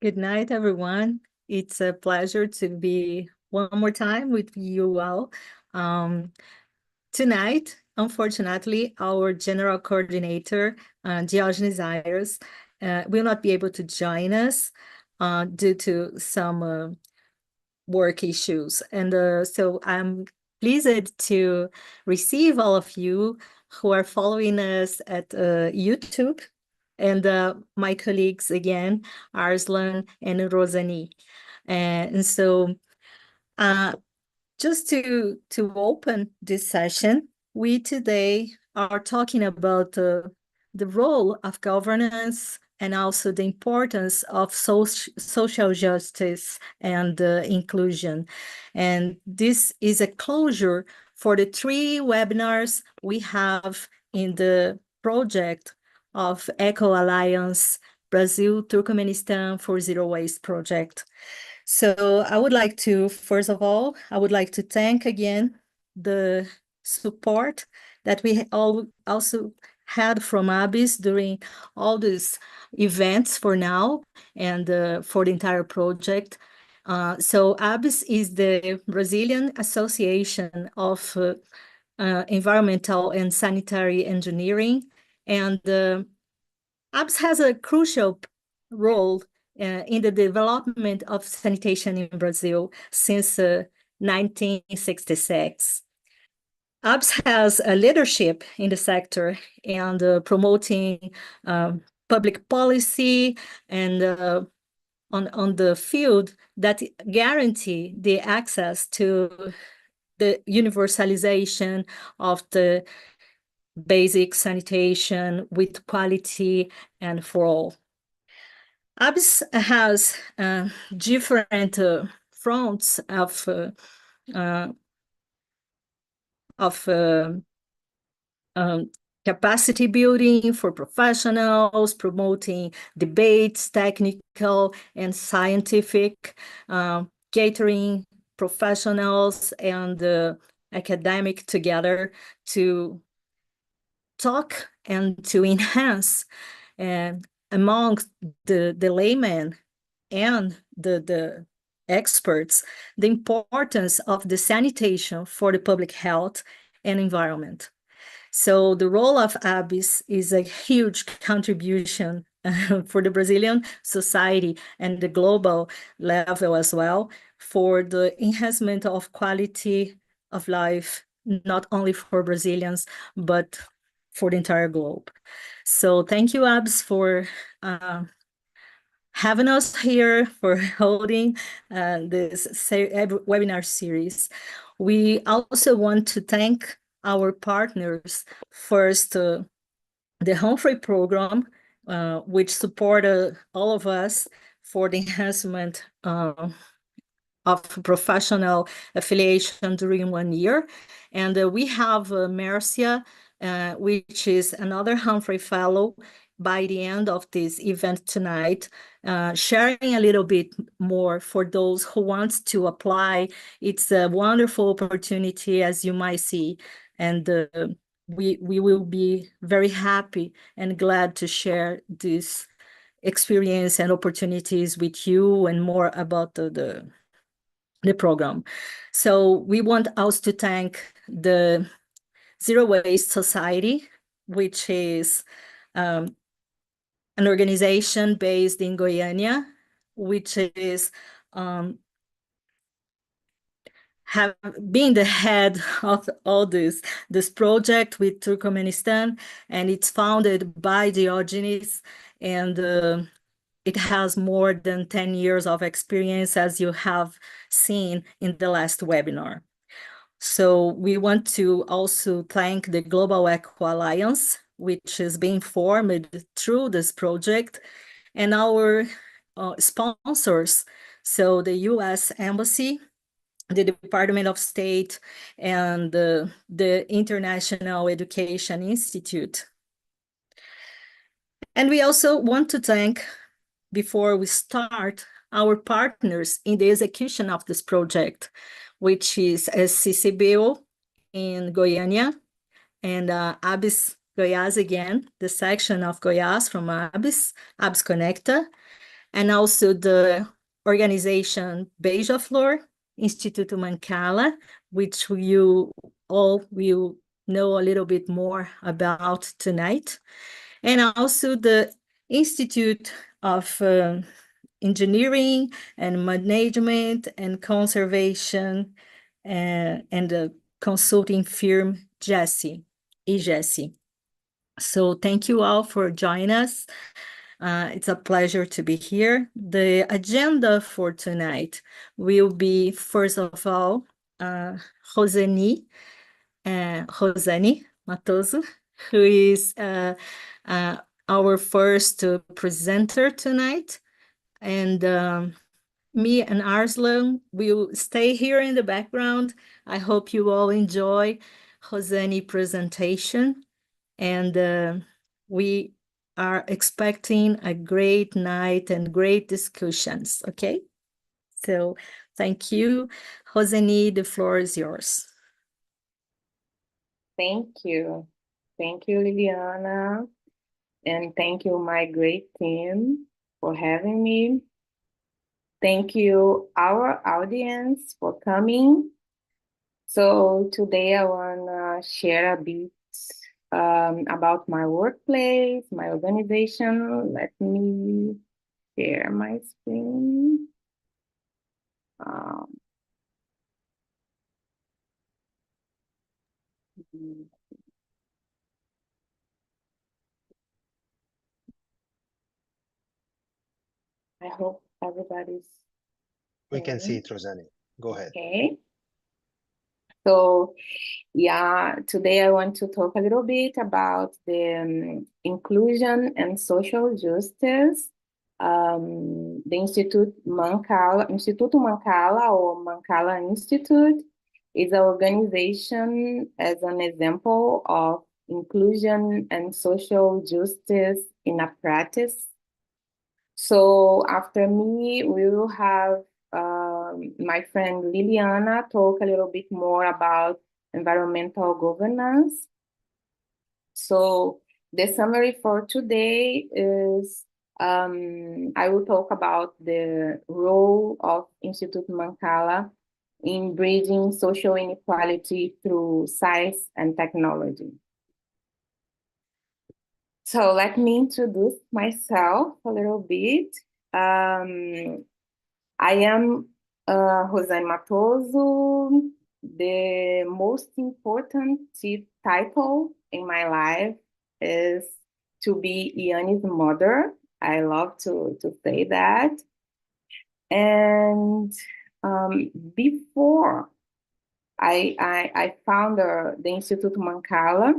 Good night, everyone. It's a pleasure to be one more time with you all. Um, Tonight, unfortunately, our general coordinator, Diogenes Ayers, will not be able to join us due to some work issues. And so I'm pleased to receive all of you who are following us at YouTube and my colleagues again, Arslan and Rosani. And so uh, just to open this session, we today are talking about the role of governance and also the importance of social justice and inclusion. And this is a closure for the three webinars we have in the project of Eco Alliance Brazil Turkmenistan for Zero Waste project. So I would like to, first of all, I would like to thank again the support that we all also had from ABIS during all these events for now and for the entire project. So ABIS is the Brazilian Association of Environmental and Sanitary Engineering, and ABS has a crucial role in the development of sanitation in Brazil since 1966. ABS has a leadership in the sector and promoting public policy and on the field that guarantee the access to the universalization of the basic sanitation with quality and for all. ABS has different fronts uh, of capacity building for professionals, promoting debates, technical and scientific, catering professionals and academic together to talk and to enhance among the laymen and the experts the importance of the sanitation for the public health and environment. So the role of ABIS is a huge contribution for the Brazilian society and the global level as well for the enhancement of quality of life, not only for Brazilians, but for the entire globe. So thank you, ABS, for having us here, for holding this webinar series. We also want to thank our partners. First, the Humphrey program, which supported all of us for the enhancement of professional affiliation during 1 year. And we have Marcia, which is another Humphrey Fellow by the end of this event tonight, sharing a little bit more for those who want to apply. It's a wonderful opportunity, as you might see, and we will be very happy and glad to share this experience and opportunities with you and more about the program. So we want also to thank the Zero Waste Society, which is an organization based in Goiânia, which is have been the head of all this project with Turkmenistan, and it's founded by Diogenes, and it has more than 10 years of experience, as you have seen in the last webinar. So we want to also thank the Global Eco Alliance, which is being formed through this project, and our sponsors, so the U.S. Embassy, the Department of State, and the International Education Institute. And we also want to thank, before we start, our partners in the execution of this project, which is CCBio in Goiânia and ABS Goiás again, the section of Goiás from ABS Conecta, and also the organization Beija-Flor, Instituto Mancala, which you all will know a little bit more about tonight, and also the Institute of Engineering and Management and Conservation, and the consulting firm Jesse, EJesse. So thank you all for joining us. It's a pleasure to be here. The agenda for tonight will be, first of all, Rosani Matoso, who is uh, our first presenter tonight. And me and Arslan will stay here in the background. I hope you all enjoy Rosani's presentation. And we are expecting a great night and great discussions, okay? So thank you. Rosani, the floor is yours. Thank you. Thank you, Liliana. And thank you, my great team, for having me. Thank you, our audience, for coming. So today I want to share a bit about my workplace, my organization. Let me share my screen. Um, I hope everybody's We can see hearing. it, Rosani. Go ahead. Okay. So yeah, today I want to talk a little bit about the inclusion and social justice. The Instituto Mancala or Mancala Institute is an organization as an example of inclusion and social justice in a practice. So after me, we will have my friend Liliana talk a little bit more about environmental governance. So the summary for today is I will talk about the role of Instituto Mancala in bridging social inequality through science and technology. So let me introduce myself a little bit. I am Rosane Matoso. The most important title in my life is to be Iani's mother. I love to say that. And before I founded the Instituto Mancala,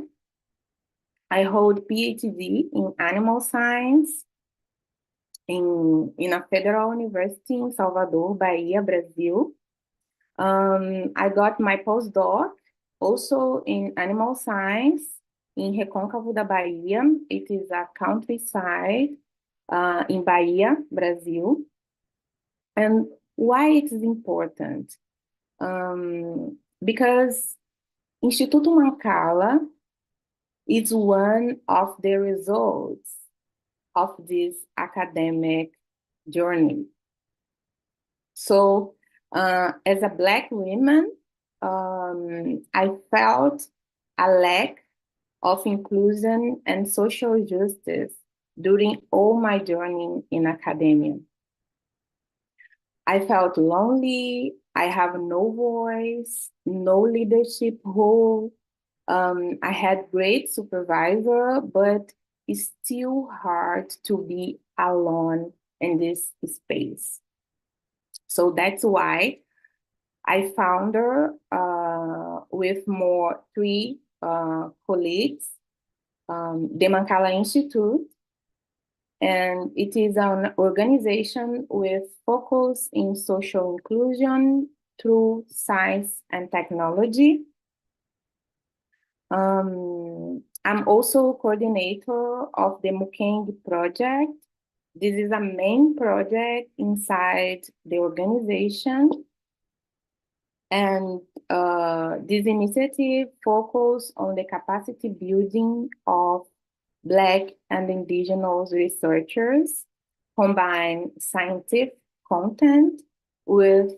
I hold PhD in animal science in a federal university in Salvador, Bahia, Brazil. I got my postdoc also in animal science in Recôncavo da Bahia. It is a countryside in Bahia, Brazil. And why it is important? Because Instituto Mancala is one of the results of this academic journey. So as a Black woman, I felt a lack of inclusion and social justice during all my journey in academia. I felt lonely, I have no voice, no leadership role. I had great supervisor, but it's still hard to be alone in this space. So that's why I found her with more three colleagues, the Mancala Institute, and it is an organization with focus in social inclusion through science and technology. I'm also coordinator of the Mukeng project. This is a main project inside the organization. And this initiative focuses on the capacity building of Black and Indigenous researchers combine scientific content with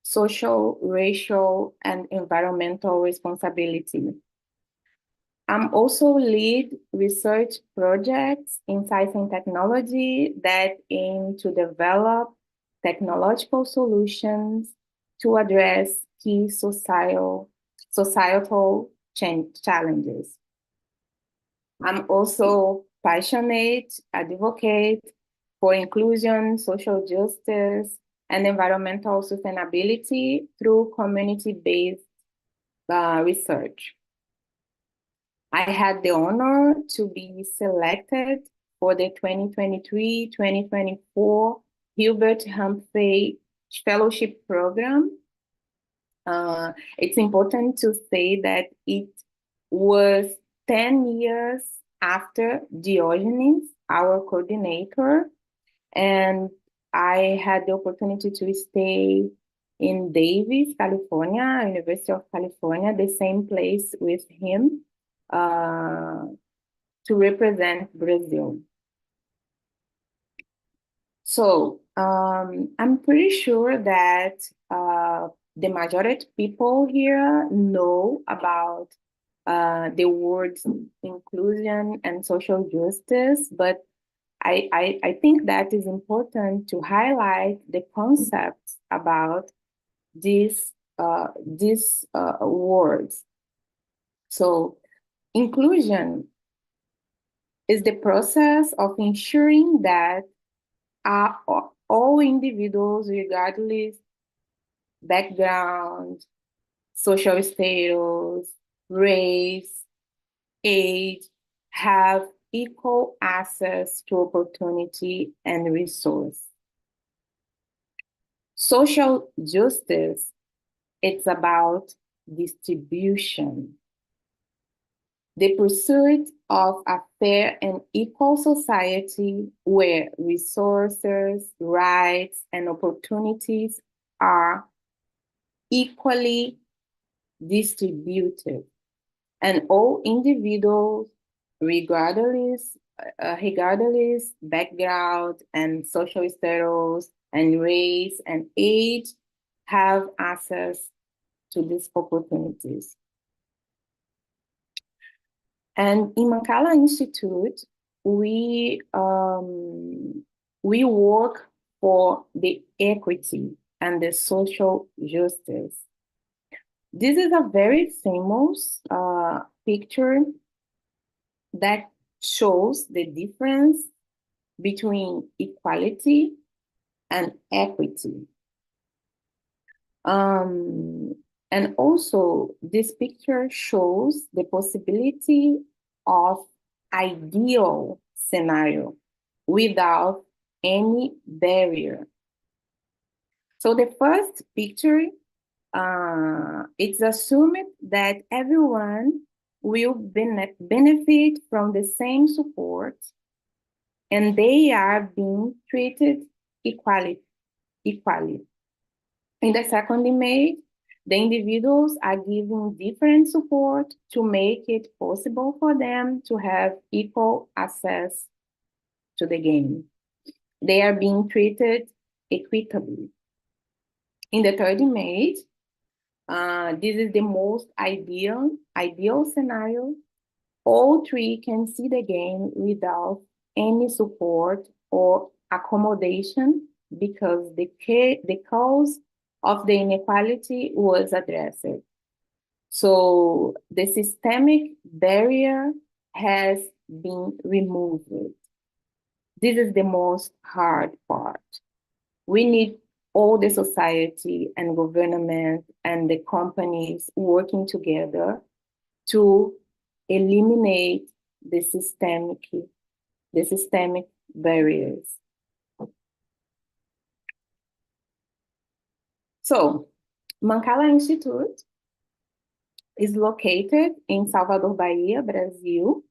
social, racial, and environmental responsibility. I'm also lead research projects in science and technology that aim to develop technological solutions to address key societal challenges. I'm also passionate advocate for inclusion, social justice, and environmental sustainability through community-based research. I had the honor to be selected for the 2023-2024 Hubert Humphrey Fellowship Program. It's important to say that it was 10 years after Diogenes, our coordinator, and I had the opportunity to stay in Davis, California, University of California, the same place with him, to represent Brazil. So I'm pretty sure that the majority of people here know about the words inclusion and social justice, but I think that is important to highlight the concepts about these words. So inclusion is the process of ensuring that all individuals, regardless background, social status, race, age, have equal access to opportunity and resource. Social justice, it's about distribution. The pursuit of a fair and equal society where resources, rights, and opportunities are equally distributed, and all individuals, regardless background and social status and race and age, have access to these opportunities. And in Mancala Institute, we work for the equity and the social justice. This is a very famous picture that shows the difference between equality and equity. And also, this picture shows the possibility of ideal scenario without any barrier. So the first picture, it's assumed that everyone will benefit from the same support and they are being treated equally. In the second image, the individuals are given different support to make it possible for them to have equal access to the game. They are being treated equitably. In the third image, this is the most ideal scenario. All three can see the game without any support or accommodation because the cause of the inequality was addressed. So the systemic barrier has been removed. This is the most hard part. We need all the society and government and the companies working together to eliminate the systemic barriers. So, Mancala Institute is located in Salvador, Bahia, Brazil.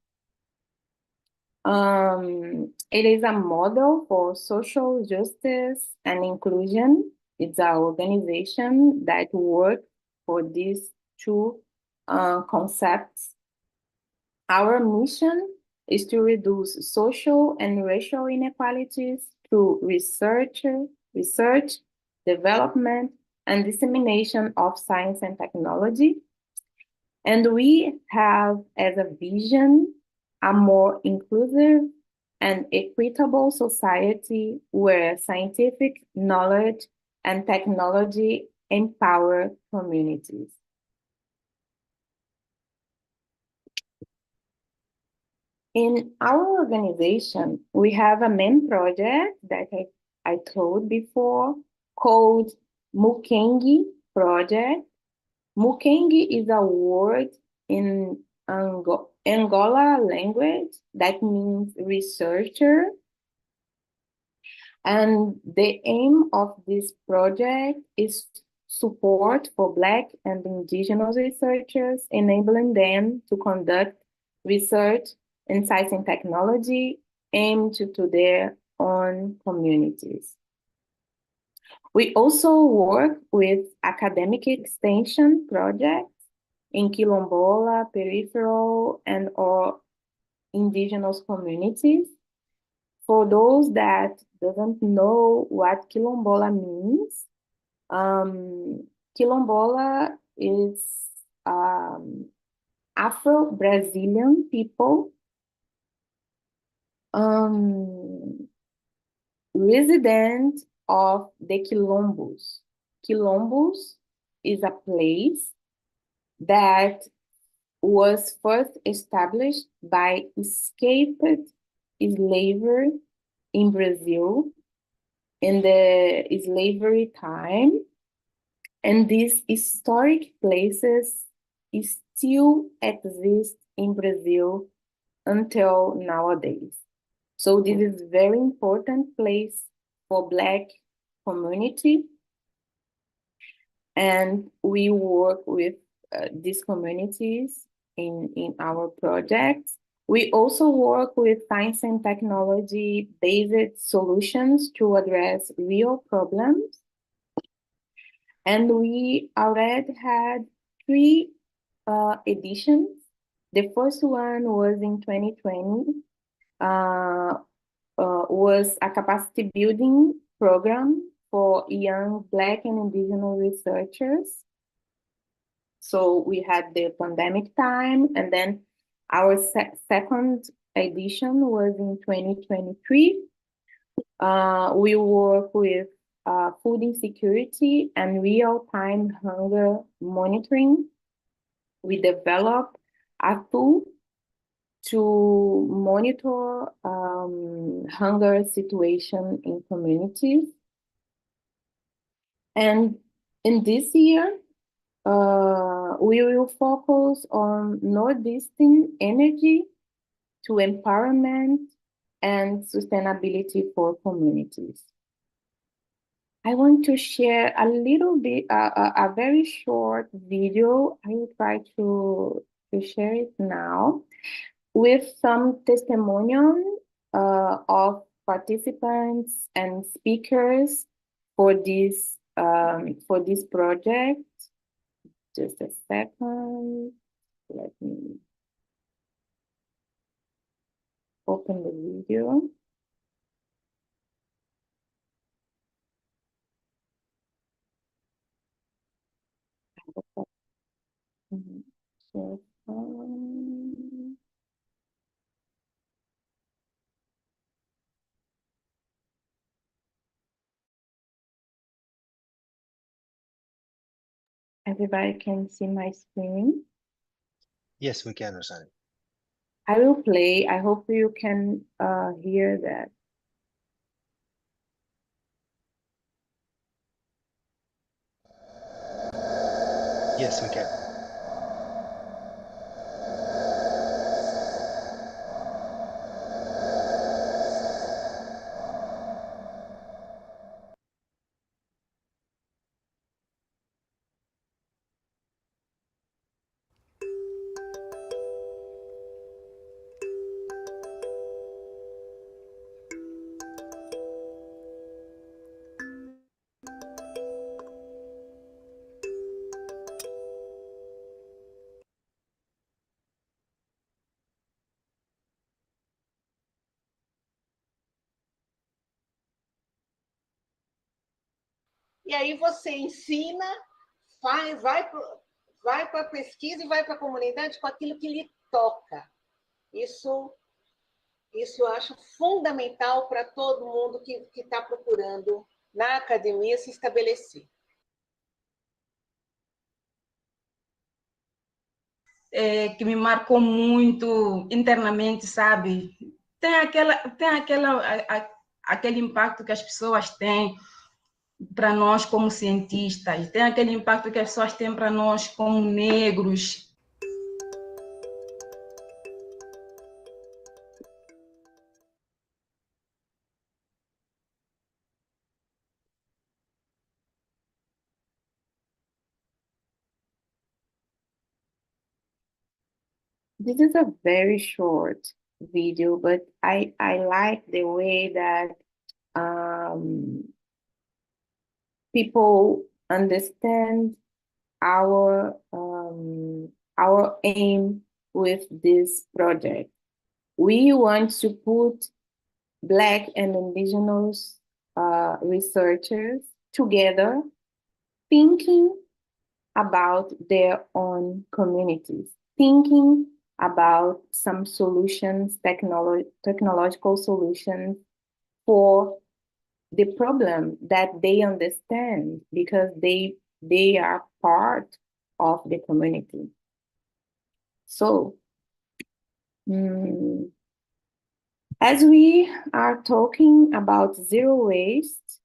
It is a model for social justice and inclusion. It's an organization that works for these two concepts. Our mission is to reduce social and racial inequalities through research, development, and dissemination of science and technology. And we have as a vision a more inclusive and equitable society where scientific knowledge and technology empower communities. In our organization, we have a main project that I told before called Mukengi Project. Mukengi is a word in Angola language that means researcher. And the aim of this project is support for Black and Indigenous researchers, enabling them to conduct research in science and technology aimed to their own communities. We also work with academic extension projects in Quilombola, peripheral, and or indigenous communities. For those that doesn't know what Quilombola means, Quilombola is Afro-Brazilian people resident of the Quilombos. Quilombos is a place that was first established by escaped slavers in Brazil in the slavery time. And these historic places still exist in Brazil until nowadays. So this is a very important place for Black community. And we work with these communities in our projects. We also work with science and technology-based solutions to address real problems. And we already had 3 editions. The first one was in 2020, was a capacity building program for young Black and Indigenous researchers. So we had the pandemic time, and then our second edition was in 2023. We work with food insecurity and real-time hunger monitoring. We developed a tool to monitor hunger situation in communities. And in this year, we will focus on Northeastern energy to empowerment and sustainability for communities. I want to share a little bit, a very short video. I will try to share it now with some testimonial of participants and speakers for this project. Just a second. Let me open the video. Everybody can see my screen. Yes, we can, Rosani. I will play. I hope you can hear that. Yes, we can. E aí você ensina, vai para a pesquisa e vai para a comunidade com aquilo que lhe toca. Isso eu acho fundamental para todo mundo que está procurando na academia se estabelecer. Que me marcou muito internamente, sabe? Aquele impacto que as pessoas têm para nós como cientistas, tem aquele impacto que as pessoas têm para nós como negros. This is a very short video, but I like the way that people understand our aim with this project. We want to put Black and Indigenous researchers together, thinking about their own communities, thinking about some solutions, technological solutions for the problem that they understand because they are part of the community. So, as we are talking about zero waste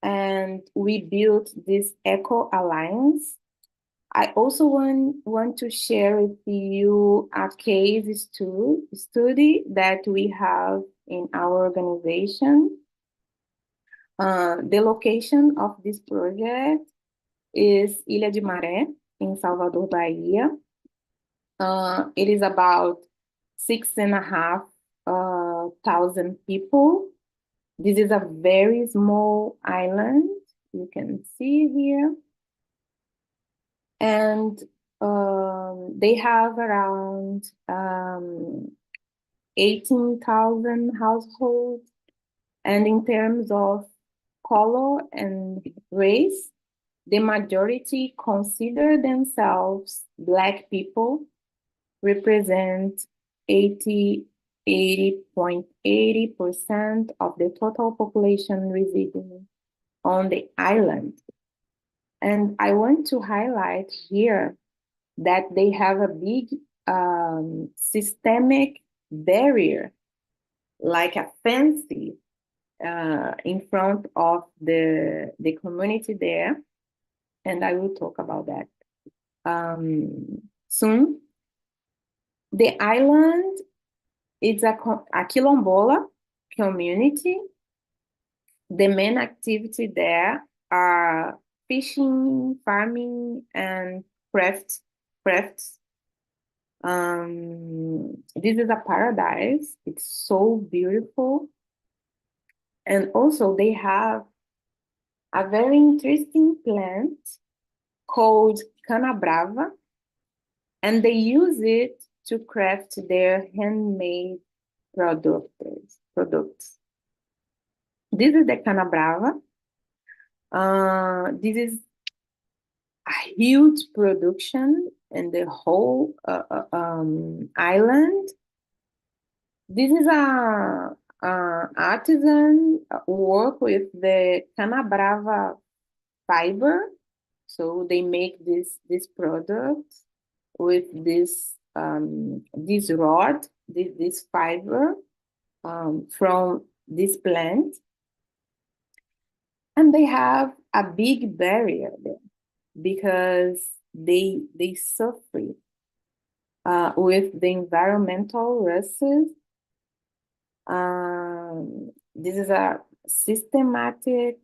and we built this Eco Alliance, I also want to share with you a case study that we have in our organization. The location of this project is Ilha de Maré, in Salvador, Bahia. It is about 6,500 people. This is a very small island, you can see here. And they have around 18,000 households. And in terms of color and race, the majority consider themselves Black people, represent 80.80% of the total population residing on the island. And I want to highlight here that they have a big systemic barrier, like a fence in front of the community there. And I will talk about that soon. The island is a quilombola community. The main activity there are fishing, farming, and crafts. This is a paradise. It's so beautiful. And also they have a very interesting plant called cana brava, and they use it to craft their handmade products. This is the cana brava. This is a huge production in the whole island. This is a artisan work with the cana brava fiber. So they make this product with this rod, this fiber from this plant. And they have a big barrier there because they suffer with the environmental risks. This is a systematic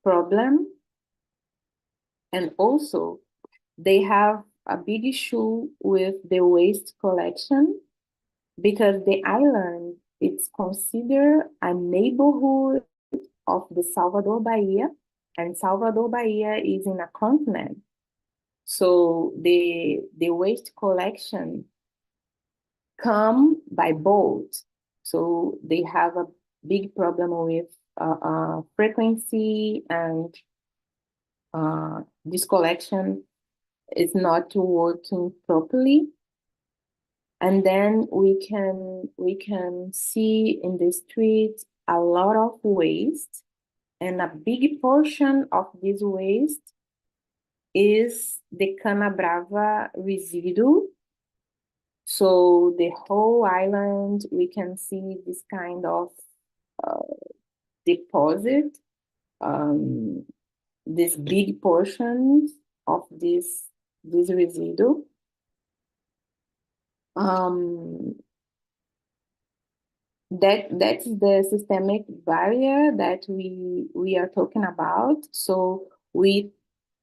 problem. And also, they have a big issue with the waste collection because the island it's considered a neighborhood of the Salvador Bahia, and Salvador Bahia is in a continent. So the waste collection come by boat. So they have a big problem with frequency and this collection is not working properly. And then we can see in the street a lot of waste, and a big portion of this waste is the cana brava residue. So the whole island, we can see this kind of deposit, these big portions of this residue. That's the systemic barrier that we are talking about. So we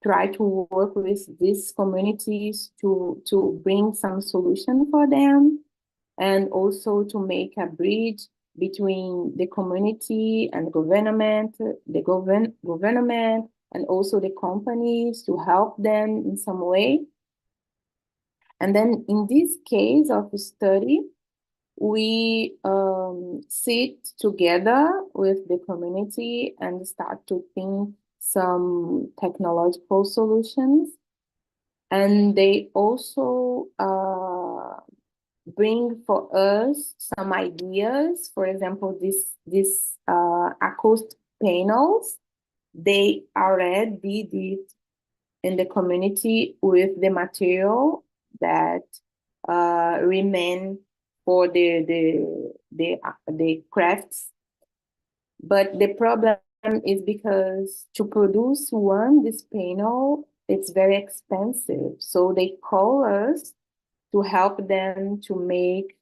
try to work with these communities to bring some solution for them, and also to make a bridge between the community and government, government, and also the companies, to help them in some way. And then in this case of study, we sit together with the community and start to think some technological solutions. And they also bring for us some ideas. For example, this acoustic panels, they already did it in the community with the material that remain for the crafts. But the problem is because to produce this panel, it's very expensive. So they call us to help them to make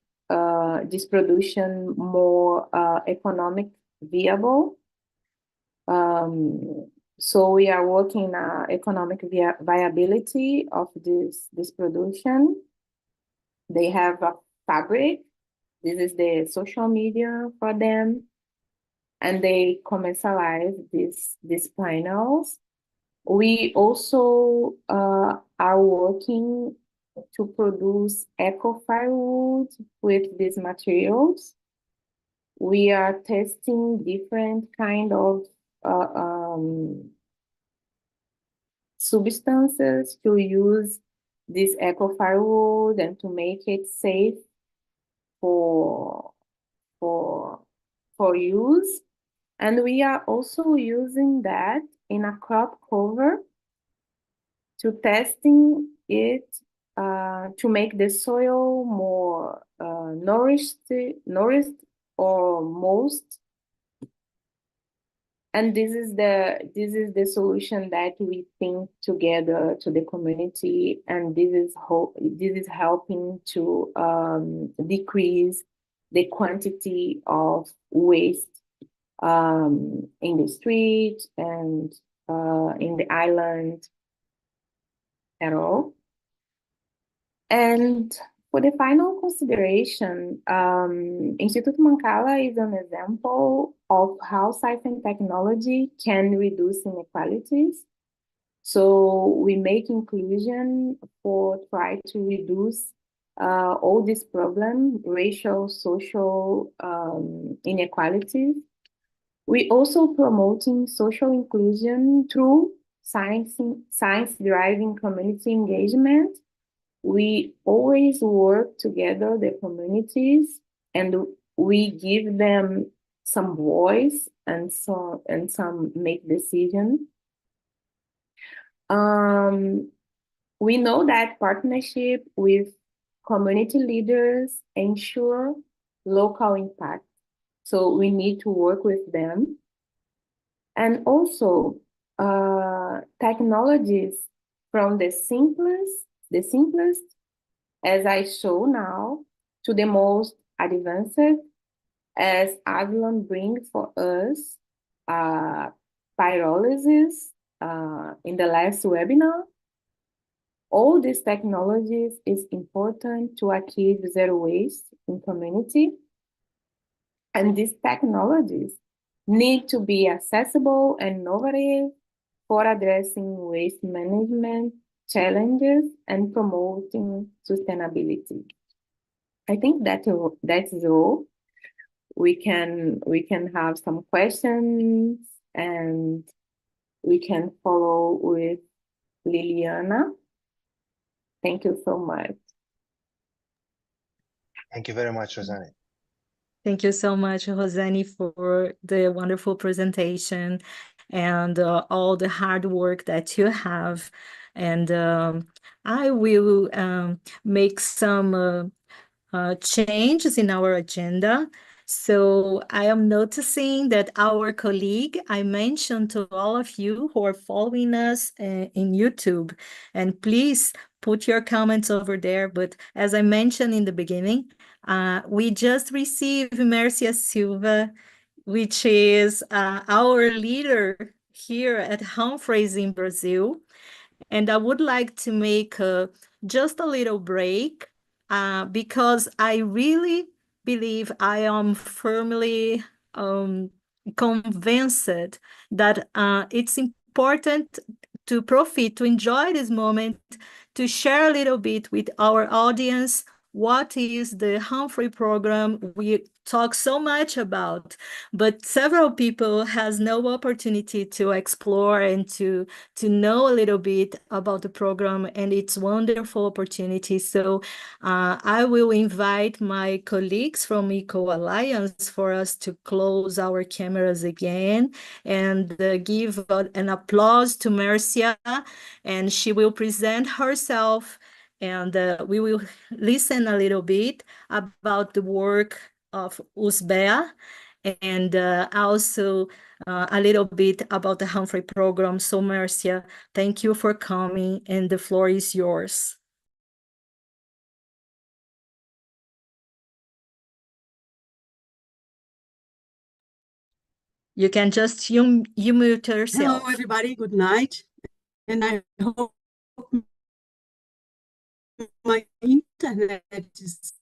this production more economic viable. So we are working on economic viability of this production. They have a fabric. This is the social media for them, and they commercialize these panels. We also are working to produce eco firewood with these materials. We are testing different kind of substances to use this eco firewood and to make it safe for use. And we are also using that in a crop cover to testing it to make the soil more nourished or moist. And this is the solution that we think together to the community, and this is helping to decrease the quantity of waste in the street and in the island at all. And for the final consideration, Instituto Mancala is an example of how science and technology can reduce inequalities. So we make inclusion for try to reduce all these problems, racial, social inequalities. We also promoting social inclusion through science-driving community engagement. We always work together, the communities, and we give them some voice and some make decisions. We know that partnership with community leaders ensure local impact. So we need to work with them. And also technologies from the simplest, as I show now, to the most advanced, as Avalon brings for us pyrolysis in the last webinar. All these technologies is important to achieve zero waste in community. And these technologies need to be accessible and innovative for addressing waste management challenges and promoting sustainability. I think that's all. We can have some questions, and we can follow with Liliana. Thank you so much. Thank you very much, Rosanne. Thank you so much, Rosane, for the wonderful presentation and all the hard work that you have. And I will make some changes in our agenda. So I am noticing that our colleague, I mentioned to all of you who are following us in YouTube, and please put your comments over there. But as I mentioned in the beginning, we just received Mercia Silva, which is our leader here at Humphreys in Brazil. And I would like to make just a little break because I really believe I am firmly convinced that it's important to profit, to enjoy this moment, to share a little bit with our audience what is the Humphrey program we talk so much about, but several people has no opportunity to explore and to know a little bit about the program and its wonderful opportunity. So I will invite my colleagues from Eco Alliance for us to close our cameras again and give an applause to Mercia, and she will present herself, and we will listen a little bit about the work of USBEA and also a little bit about the Humphrey program. So Mercia, thank you for coming, and the floor is yours. You can just mute yourself. Hello, everybody. Good night. And I hope my internet is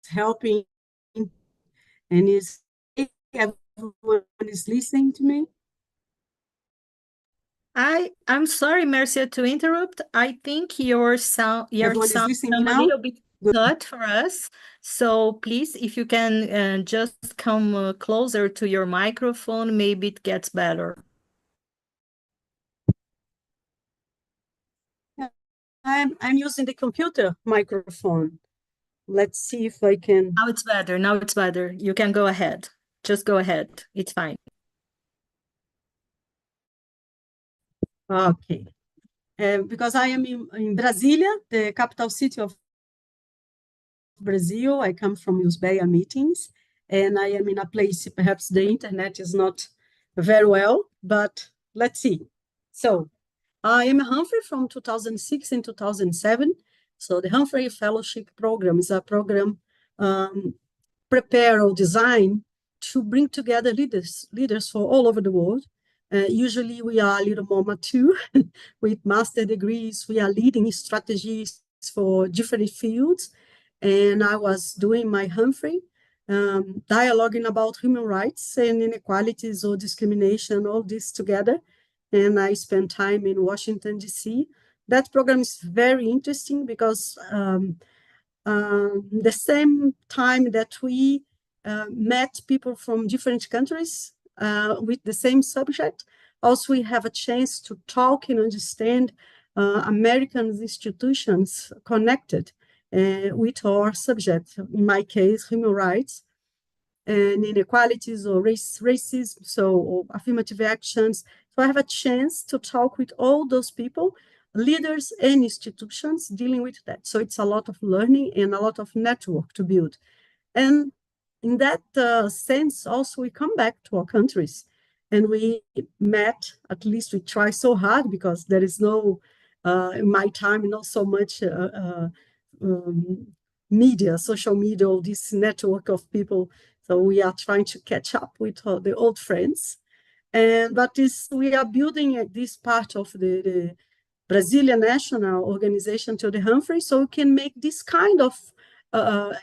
helping and is everyone is listening to me. I'm sorry, Mercia, to interrupt. I think your sound Everyone is sound listening to me a now? little bit Good. cut for us. So please, if you can just come closer to your microphone, maybe it gets better. I'm using the computer microphone. Let's see if I can. Now it's better. Now it's better. You can go ahead. Just go ahead. It's fine. Okay. Because I am in Brasília, the capital city of Brazil. I come from USBEA meetings, and I am in a place, perhaps the internet is not very well, but let's see. So I am Humphrey from 2006 and 2007. So the Humphrey Fellowship Program is a program prepared or designed to bring together leaders for all over the world. Usually we are a little more mature with master degrees. We are leading strategies for different fields. And I was doing my Humphrey, dialoguing about human rights and inequalities or discrimination, all this together. And I spent time in Washington, D.C. That program is very interesting because the same time that we met people from different countries with the same subject, also we have a chance to talk and understand American institutions connected with our subject, in my case, human rights and inequalities or racism, or affirmative actions. So I have a chance to talk with all those people, leaders and institutions dealing with that. So it's a lot of learning and a lot of network to build. And in that sense, also we come back to our countries and we met, at least we try so hard because there is no, in my time, not so much media, social media, all this network of people. So we are trying to catch up with the old friends. But we are building this part of the Brazilian national organization to the Humphrey, so we can make this kind of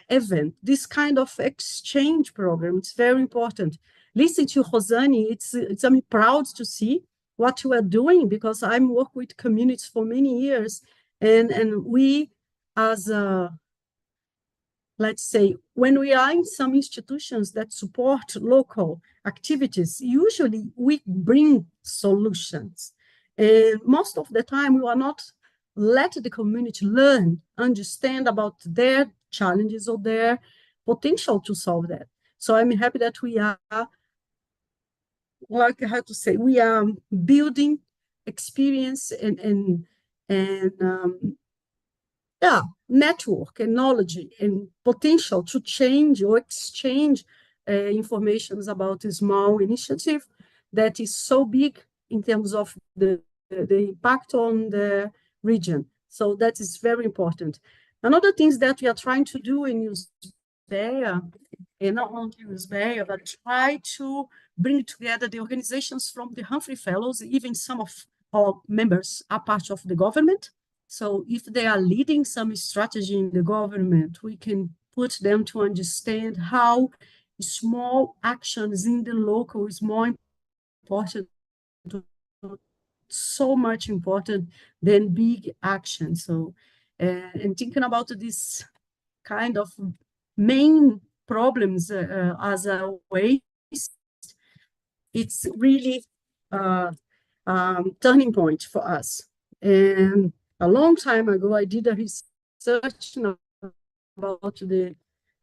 event, this kind of exchange program. It's very important. Listen to Rosane, I'm proud to see what you are doing because I'm working with communities for many years, and we as let's say, when we are in some institutions that support local activities, usually we bring solutions. And most of the time, we are not let the community learn, understand about their challenges or their potential to solve that. So I'm happy that we are, like how to say, we are building experience and yeah, network and knowledge and potential to change or exchange informations about a small initiative that is so big in terms of the impact on the region. So that is very important. Another things that we are trying to do in Usbeia, and not only Usbeia, but try to bring together the organizations from the Humphrey Fellows. Even some of our members are part of the government. So if they are leading some strategy in the government, we can put them to understand how small actions in the local is more important, so much important than big action. So, and thinking about this kind of main problems as a waste, it's really turning point for us. And a long time ago, I did a research about the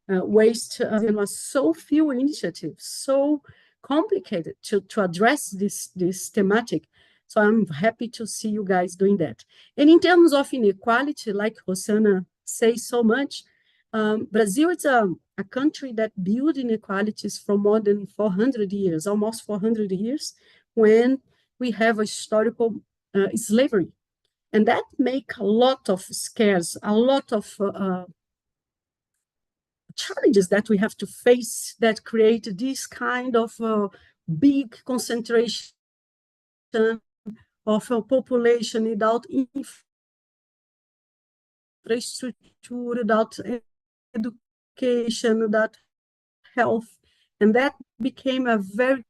waste, and was so few initiatives, so complicated to address this thematic. So I'm happy to see you guys doing that. And in terms of inequality, like Rosana says so much, Brazil is a country that built inequalities for more than 400 years, almost 400 years, when we have a historical slavery. And that make a lot of scares, a lot of challenges that we have to face that create this kind of big concentration of a population without infrastructure, without education, without health. And that became a very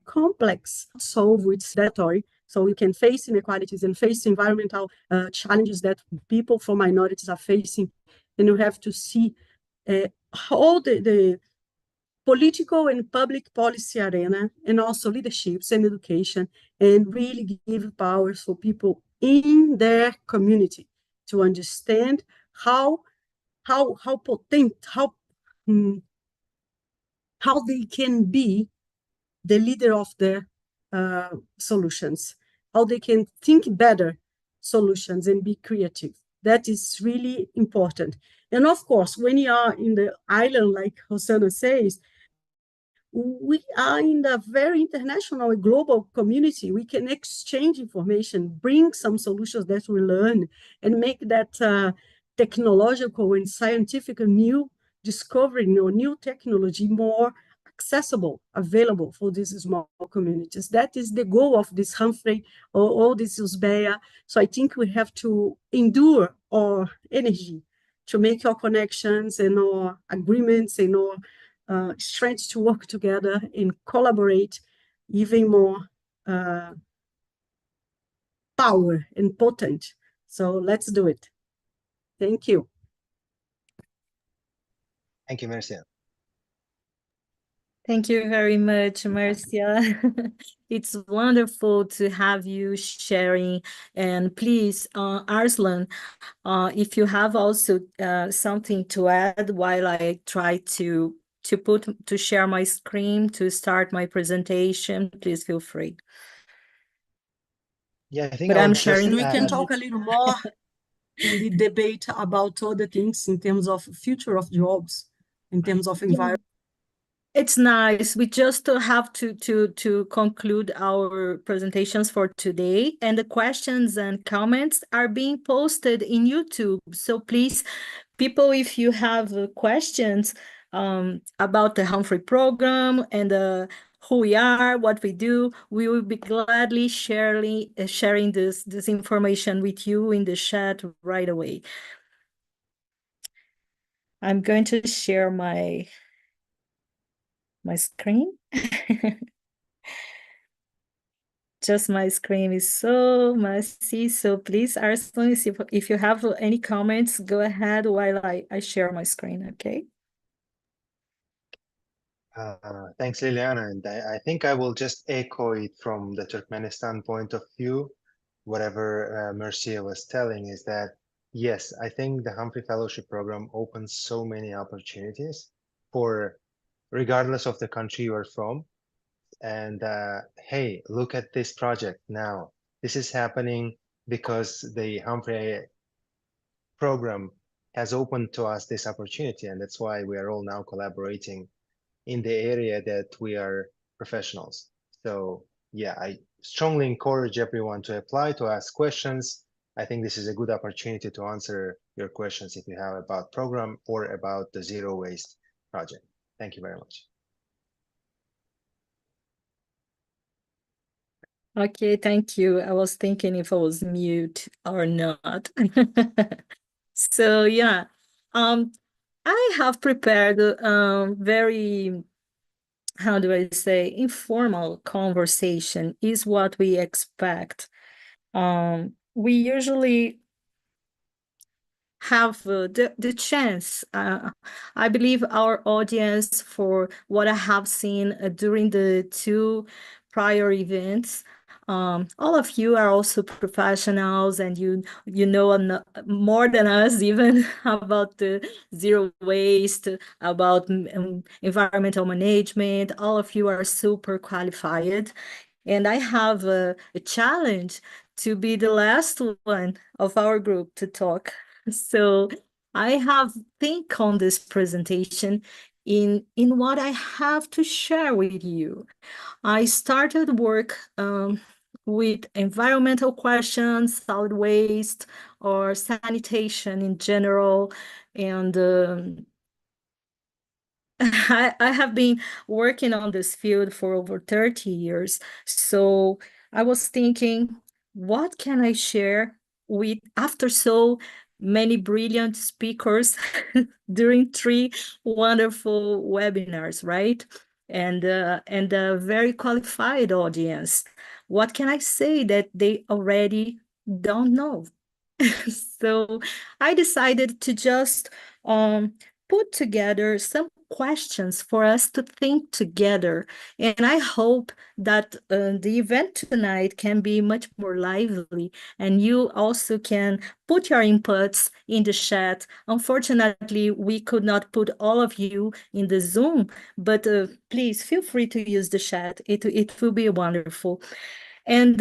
complex solve with statutory. So you can face inequalities and face environmental challenges that people from minorities are facing. And you have to see all the political and public policy arena, and also leaderships and education, and really give powers for people in their community to understand how potent, how they can be the leader of the solutions, how they can think better solutions and be creative. That is really important. And of course, when you are in the island, like Rosana says, we are in a very international and global community. We can exchange information, bring some solutions that we learn, and make that technological and scientific and new discovery, new technology more accessible, available for these small communities. That is the goal of this Humphrey or all this Usbeia. So I think we have to endure our energy to make our connections and our agreements and our strengths to work together and collaborate even more power and potent. So let's do it. Thank you. Thank you, Marcia. Thank you very much, Marcia. It's wonderful to have you sharing. And please, Arslan, if you have also something to add while I try to share my screen to start my presentation, please feel free. Yeah, I think But I'll I'm just sharing. We can add. talk a little more in the debate about other things in terms of future of jobs, in terms of environment. It's nice. We just have to conclude our presentations for today, and the questions and comments are being posted in YouTube. So please, people, if you have questions about the Humphrey program and who we are, what we do, we will be gladly sharing this information with you in the chat right away. I'm going to share my screen just my screen is so messy. So please, Arslan, if you have any comments, go ahead while I share my screen, okay? Thanks, Liliana. And I think I will just echo it from the Turkmenistan point of view. Whatever Mercia was telling is that, yes, I think the Humphrey Fellowship Program opens so many opportunities for, regardless of the country you are from. And hey, look at this project now. This is happening because the Humphrey program has opened to us this opportunity, and that's why we are all now collaborating in the area that we are professionals. So yeah, I strongly encourage everyone to apply, to ask questions. I think this is a good opportunity to answer your questions if you have about program or about the zero waste project. Thank you very much. Okay, thank you. I was thinking if I was mute or not. So yeah, I have prepared very, how do I say, informal conversation is what we expect. We usually have the chance. I believe our audience, for what I have seen during the two prior events, all of you are also professionals, and you know more than us even about the zero waste, about environmental management. All of you are super qualified, and I have a challenge to be the last one of our group to talk. So I have think on this presentation in what I have to share with you. I started work with environmental questions, solid waste, or sanitation in general, and I have been working on this field for over 30 years. So I was thinking, what can I share with after so many brilliant speakers during three wonderful webinars, right? And a very qualified audience. What can I say that they already don't know? So I decided to just put together some questions for us to think together. And I hope that the event tonight can be much more lively, and you also can put your inputs in the chat. Unfortunately, we could not put all of you in the Zoom, but please feel free to use the chat. It will be wonderful. And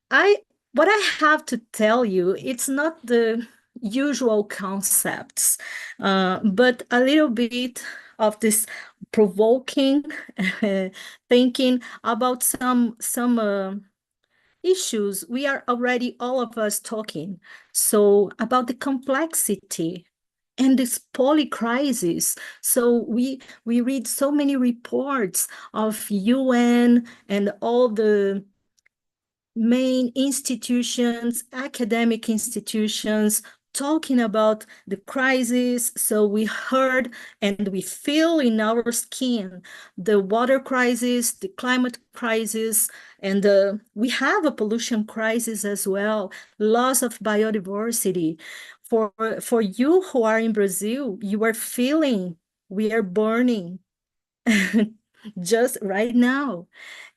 I what I have to tell you, it's not the usual concepts, but a little bit of this provoking thinking about some issues we are already all of us talking. So about the complexity and this poly crisis. So we read so many reports of UN and all the main institutions, academic institutions, talking about the crisis. So we heard and we feel in our skin the water crisis, the climate crisis, and we have a pollution crisis as well, loss of biodiversity. For you who are in Brazil, you are feeling we are burning just right now.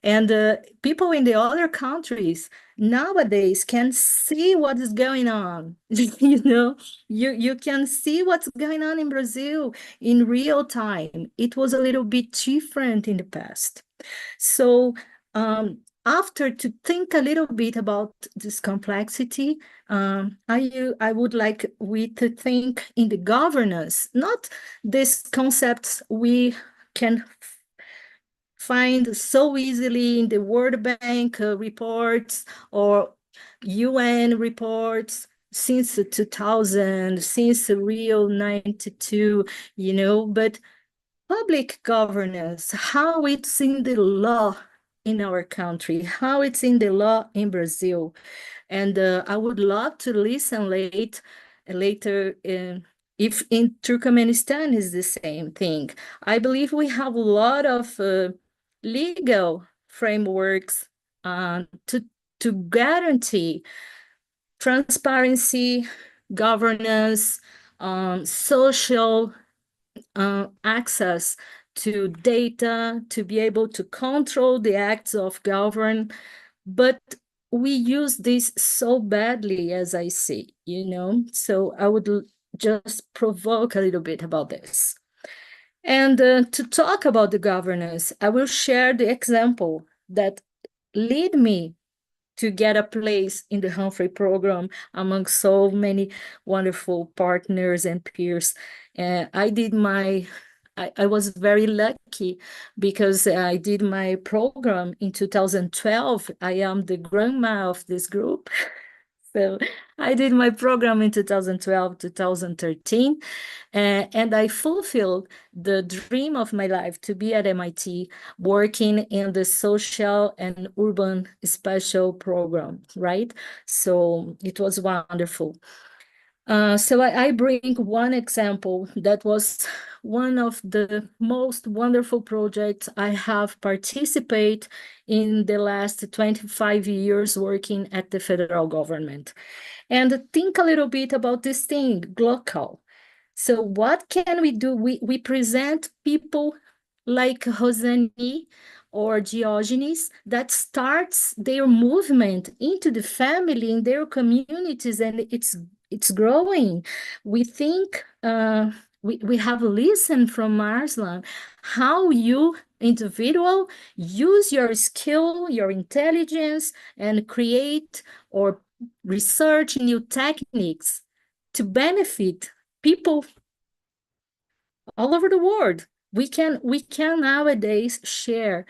And people in the other countries nowadays can see what is going on. You can see what's going on in Brazil in real time. It was a little bit different in the past. So after to think a little bit about this complexity, I would like we to think in the governance, not these concepts we can find so easily in the World Bank reports or UN reports since 2000, since Rio 92, but public governance, how it's in the law in our country, how it's in the law in Brazil. And I would love to listen later if in Turkmenistan is the same thing. I believe we have a lot of legal frameworks to guarantee transparency, governance, social access to data, to be able to control the acts of government. But we use this so badly, as I see, So I would just provoke a little bit about this. And to talk about the governance, I will share the example that lead me to get a place in the Humphrey program among so many wonderful partners and peers. I was very lucky because I did my program in 2012. I am the grandma of this group. So I did my program in 2012, 2013, and I fulfilled the dream of my life to be at MIT working in the social and urban special program, right? So it was wonderful. So I bring one example that was one of the most wonderful projects I have participated in the last 25 years working at the federal government. And think a little bit about this thing, local. So what can we do? We present people like Rosani or Diogenes that starts their movement into the family, in their communities, and it's growing. We think we have listened from Arslan how you individual use your skill, your intelligence, and create or research new techniques to benefit people all over the world. We can nowadays share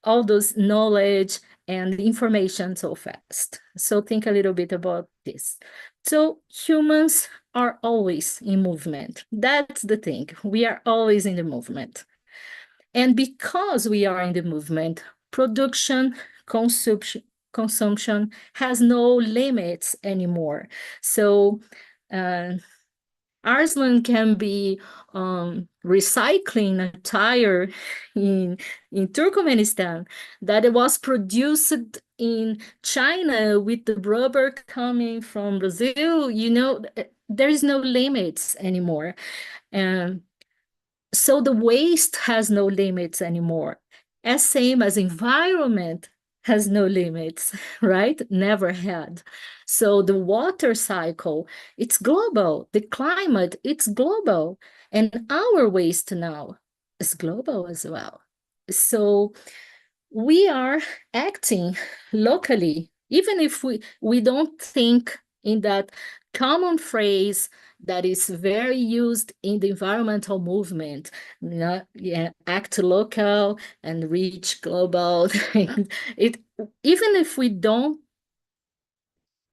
all those knowledge and information so fast. So think a little bit about this. So humans are always in movement. That's the thing. We are always in the movement. And because we are in the movement, production, consumption has no limits anymore. So Arslan can be recycling a tire in Turkmenistan that it was produced in China with the rubber coming from Brazil. There is no limits anymore. So the waste has no limits anymore. As same as environment has no limits, right? Never had. So the water cycle, it's global. The climate, it's global. And our waste now is global as well. So we are acting locally, even if we don't think in that common phrase that is very used in the environmental movement, act local and reach global. It, even if we don't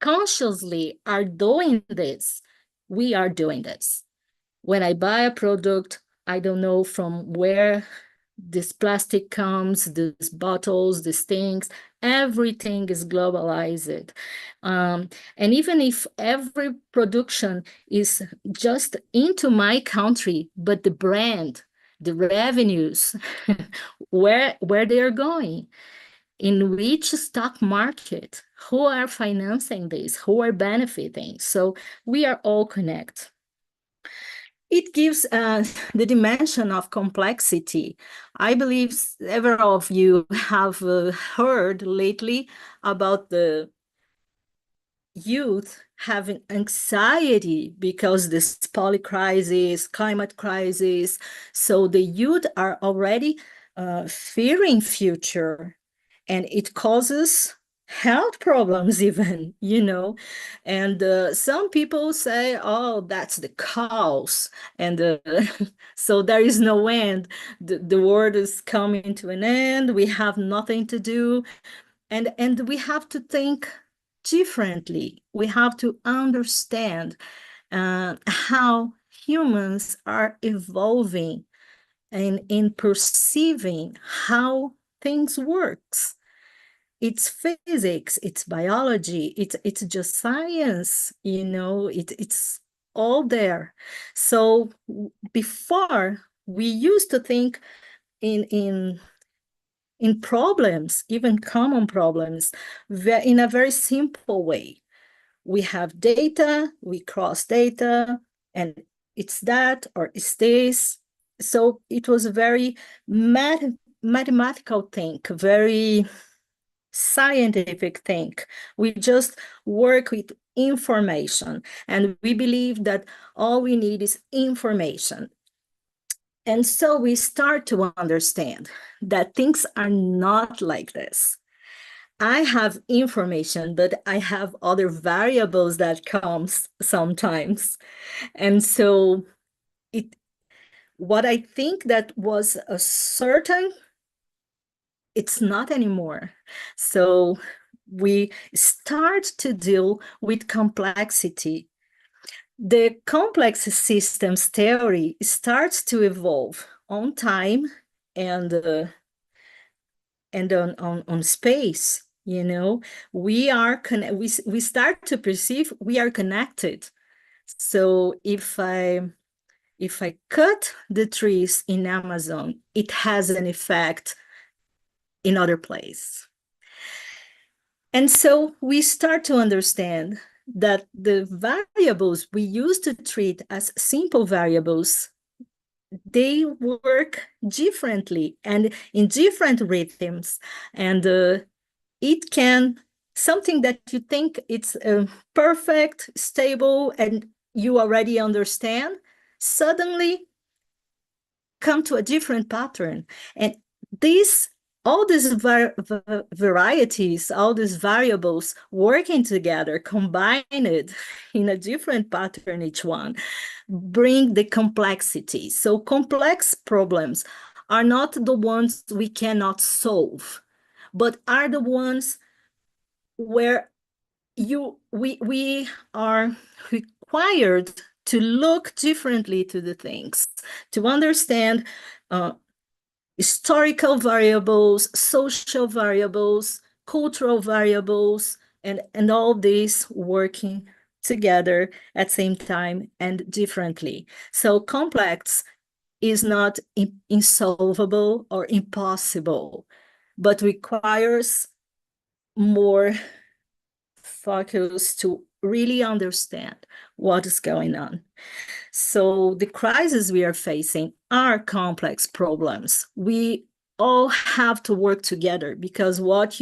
consciously are doing this, we are doing this. When I buy a product, I don't know from where this plastic comes, these bottles, these things, everything is globalized. And even if every production is just into my country, but the brand, the revenues, where they are going, in which stock market, who are financing this, who are benefiting. So we are all connected. It gives the dimension of complexity. I believe several of you have heard lately about the youth having anxiety because this poly crisis, climate crisis. So the youth are already fearing future, and it causes health problems even, and some people say, oh, that's the cause, and so there is no end. The world is coming to an end. We have nothing to do, and we have to think differently. We have to understand how humans are evolving and in perceiving how things works. It's physics, it's biology, it's just science, it's all there. So before we used to think in in problems, even common problems, in a very simple way. We have data, we cross data, and it's that or it's this. So it was a very mathematical think, very scientific think. We just work with information, and we believe that all we need is information. And so we start to understand that things are not like this. I have information, but I have other variables that comes sometimes. And so what I think that was a certain, it's not anymore. So we start to deal with complexity. The complex systems theory starts to evolve on time and on space. You know, we start to perceive we are connected. So if I cut the trees in Amazon, it has an effect in other place. And so we start to understand that the variables we used to treat as simple variables, they work differently and in different rhythms. And it can, something that you think it's perfect, stable, and you already understand, suddenly come to a different pattern. And all these varieties, all these variables working together, combined in a different pattern, each one, bring the complexity. So complex problems are not the ones we cannot solve, but are the ones where we are required to look differently to the things, to understand historical variables, social variables, cultural variables, and all these working together at the same time and differently. So complex is not insolvable or impossible, but requires more focus to really understand what is going on. So the crises we are facing are complex problems. We all have to work together because what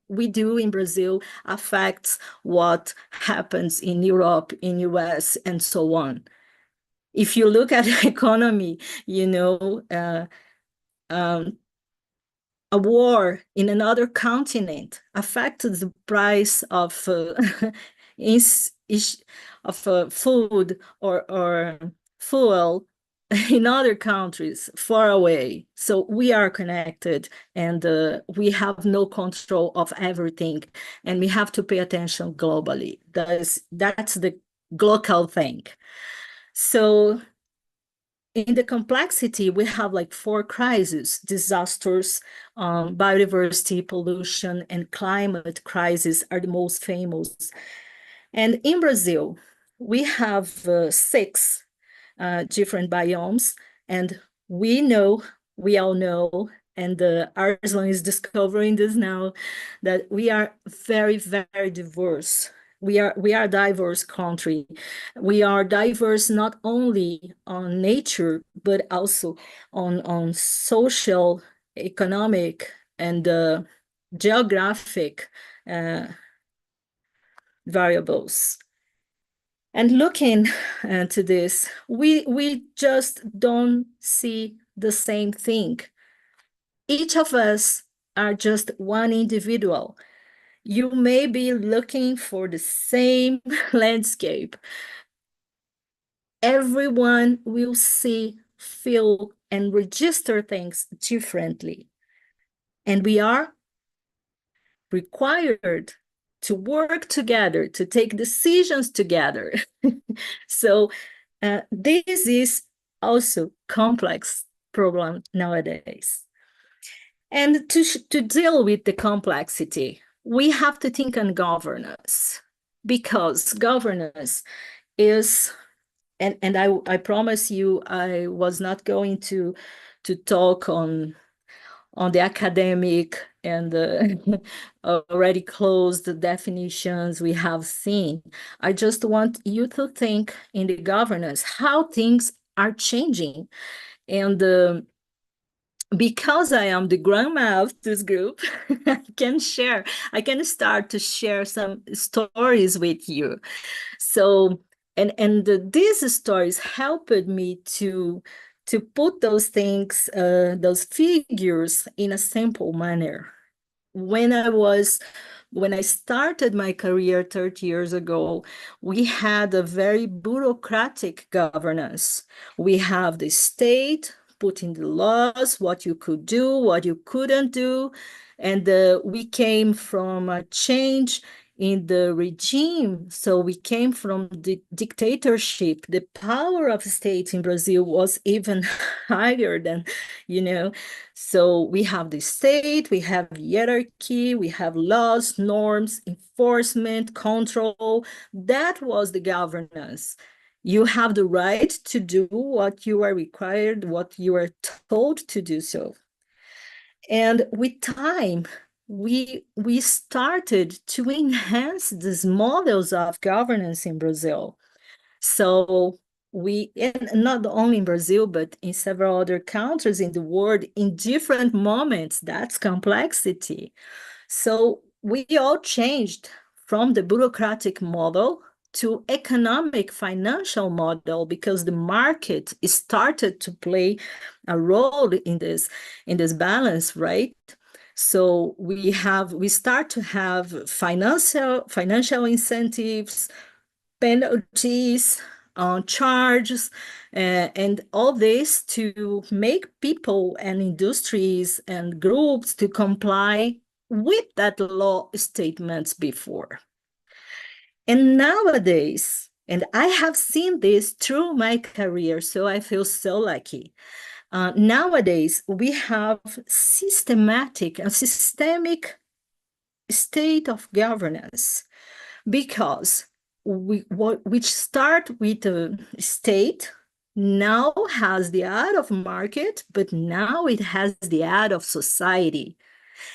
we do in Brazil affects what happens in Europe, in US, and so on. If you look at the economy, you know, a war in another continent affected the price of food or fuel in other countries far away. So we are connected, and we have no control of everything, and we have to pay attention globally. That's the global thing. So in the complexity, we have like 4 crises: disasters, biodiversity, pollution, and climate crisis are the most famous. And in Brazil, we have 6 different biomes, and we all know, and Arslan is discovering this now, that we are very, very diverse. We are a diverse country. We are diverse not only on nature, but also on social, economic, and geographic variables. And looking to this, we just don't see the same thing. Each of us are just one individual. You may be looking for the same landscape. Everyone will see, feel, and register things differently. And we are required to work together, to take decisions together. So this is also complex problem nowadays. And to deal with the complexity, we have to think on governance, because governance is, and I promise you, I was not going to talk on on the academic and already closed definitions we have seen. I just want you to think in the governance how things are changing. And because I am the grandma of this group, I can start to share some stories with you. So, and these stories helped me to put those things, those figures in a simple manner. When I started my career 30 years ago, we had a very bureaucratic governance. We have the state putting the laws, what you could do, what you couldn't do. And we came from a change in the regime. So we came from the dictatorship. The power of state in Brazil was even higher than, you know. So we have the state, we have hierarchy, we have laws, norms, enforcement, control. That was the governance. You have the right to do what you are required, what you are told to do so. And with time, we started to enhance these models of governance in Brazil. So and not only in Brazil, but in several other countries in the world, in different moments, that's complexity. So we all changed from the bureaucratic model to economic financial model because the market started to play a role in this balance, right? So we start to have financial incentives, penalties, charges, and all this to make people and industries and groups to comply with that law statements before. And nowadays, and I have seen this through my career, so I feel so lucky. Nowadays, we have a systemic state of governance because which start with the state now has the eye of market, but now it has the eye of society.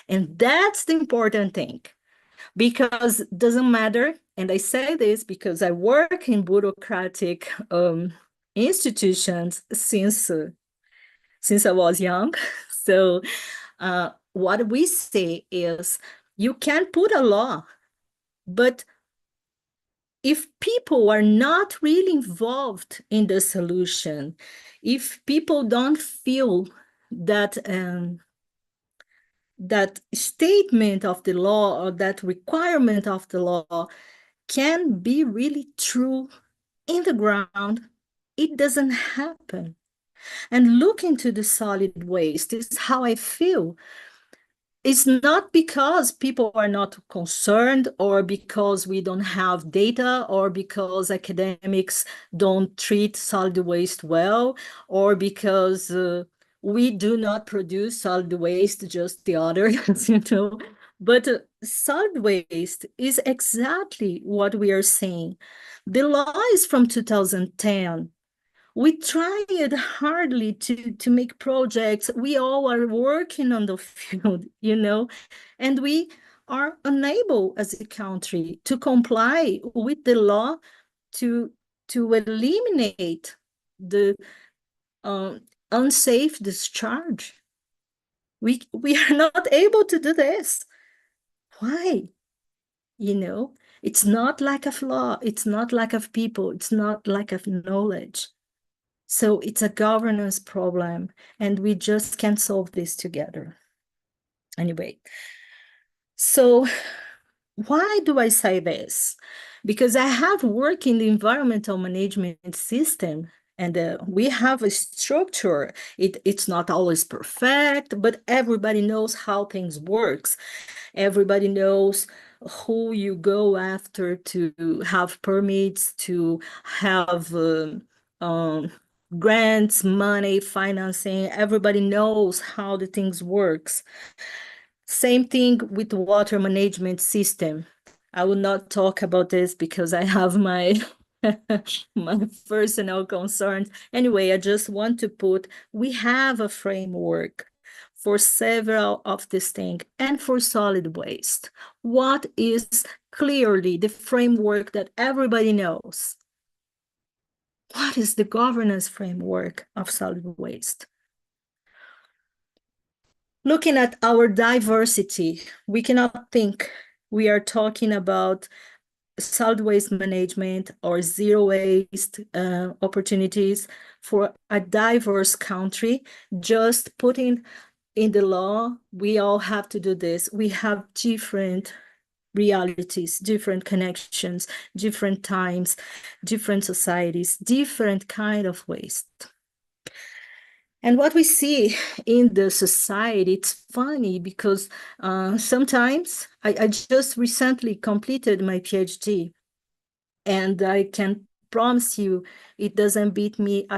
And that's the important thing, because it doesn't matter. And I say this because I work in bureaucratic institutions since I was young. So what we say is you can put a law, but if people are not really involved in the solution, if people don't feel that that statement of the law or that requirement of the law can be really true in the ground, it doesn't happen. And look into the solid waste is how I feel. It's not because people are not concerned or because we don't have data or because academics don't treat solid waste well or because we do not produce solid waste, just the others, But solid waste is exactly what we are saying. The law is from 2010. We tried hardly to make projects. We all are working on the field, and we are unable as a country to comply with the law to eliminate the unsafe discharge. We are not able to do this. Why? It's not lack of law. It's not lack of people. It's not lack of knowledge. So it's a governance problem, and we just can't solve this together. Anyway, so why do I say this? Because I have worked in the environmental management system, and we have a structure. It's not always perfect, but everybody knows how things works. Everybody knows who you go after to have permits, to have grants, money, financing. Everybody knows how the things works. Same thing with the water management system. I will not talk about this because I have my my personal concerns. Anyway, I just want to put, we have a framework for several of these things and for solid waste. What is clearly the framework that everybody knows? What is the governance framework of solid waste? Looking at our diversity, we cannot think we are talking about solid waste management or zero waste opportunities for a diverse country. Just putting in the law, we all have to do this. We have different realities, different connections, different times, different societies, different kind of waste. And what we see in the society, it's funny because sometimes I just recently completed my PhD, and I can promise you it doesn't beat me,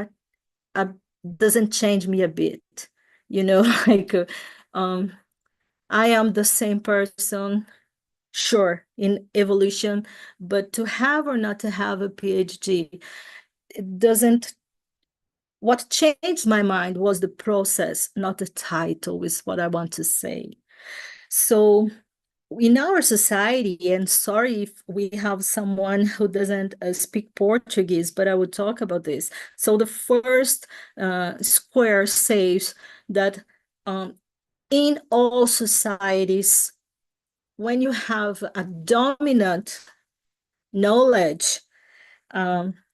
doesn't change me a bit. You know, like I am the same person, sure, in evolution, but to have or not to have a PhD, it doesn't. What changed my mind was the process, not the title, is what I want to say. So in our society, and sorry if we have someone who doesn't speak Portuguese, but I would talk about this. So the first square says that in all societies, when you have a dominant knowledge,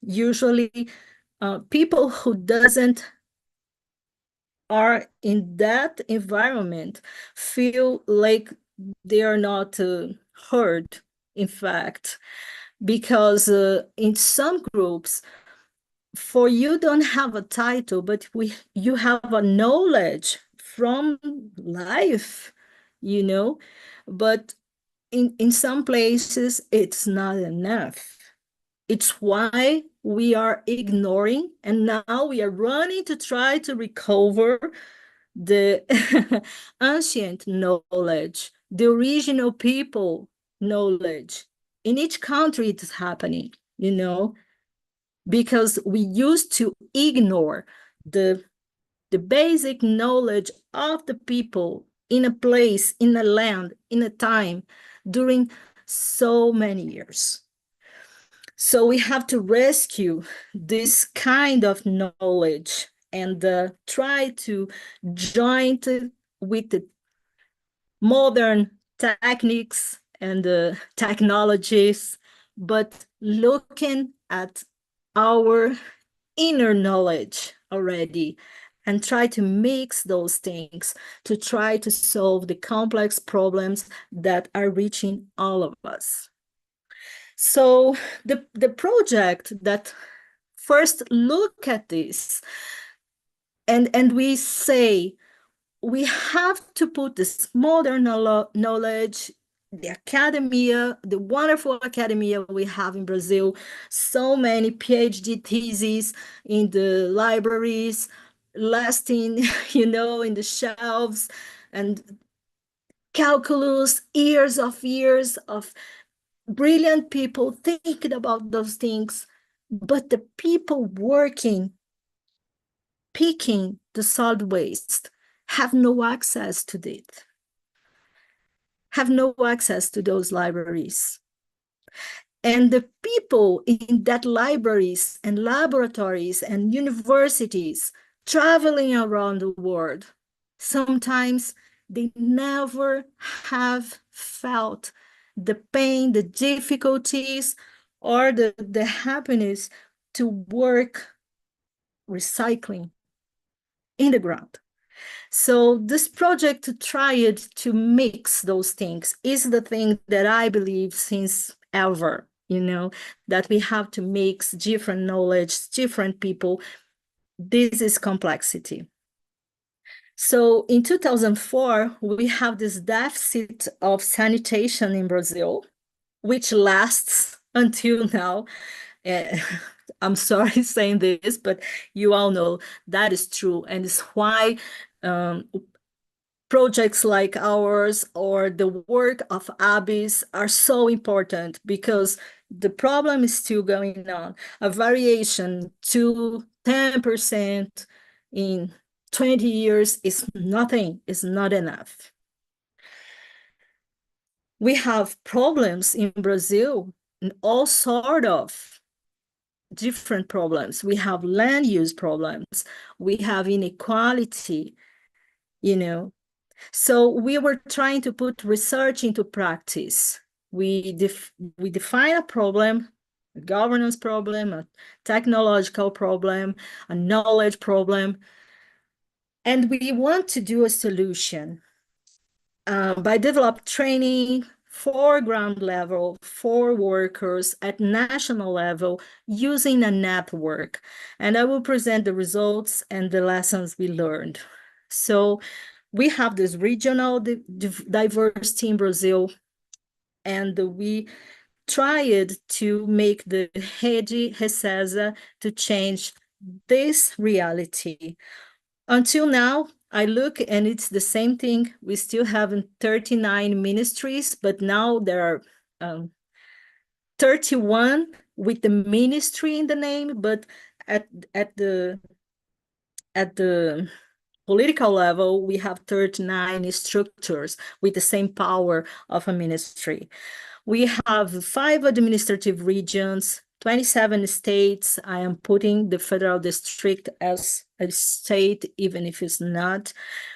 usually people who doesn't are in that environment feel like they are not heard, in fact, because in some groups, for you don't have a title, but you have a knowledge from life, you know, but in some places it's not enough. It's why we are ignoring, and now we are running to try to recover the ancient knowledge, the original people knowledge. In each country it's happening, you know, because we used to ignore the basic knowledge of the people in a place, in a land, in a time during so many years. So we have to rescue this kind of knowledge and try to join with the modern techniques and technologies, but looking at our inner knowledge already and try to mix those things to try to solve the complex problems that are reaching all of us. So the project that first look at this and we say we have to put this modern knowledge, the academia, the wonderful academia we have in Brazil, so many PhD theses in the libraries, lasting, you know, in the shelves, and calculus, years of brilliant people thinking about those things, but the people working, picking the solid waste, have no access to it, have no access to those libraries. And the people in that libraries and laboratories and universities traveling around the world, sometimes they never have felt the pain, the difficulties, or the happiness to work recycling in the ground. So this project to try it to mix those things is the thing that I believe since ever, you know, that we have to mix different knowledge, different people. This is complexity. So in 2004, we have this deficit of sanitation in Brazil, which lasts until now. I'm sorry saying this, but you all know that is true. And it's why projects like ours or the work of ABIS are so important, because the problem is still going on. A variation to 10% in 20 years is nothing, is not enough. We have problems in Brazil, and all sort of different problems. We have land use problems, we have inequality, you know. So we were trying to put research into practice. We define a problem, a governance problem, a technological problem, a knowledge problem, and we want to do a solution by develop training for ground level, for workers at national level, using a network. And I will present the results and the lessons we learned. So we have this regional diversity in Brazil, and we tried to make the Rede Recesa to change this reality. Until now, I look and it's the same thing. We still have 39 ministries, but now there are 31 with the ministry in the name, but at the political level, we have 39 structures with the same power of a ministry. We have 5 administrative regions, 27 states. I am putting the federal district as a state, even if it's not.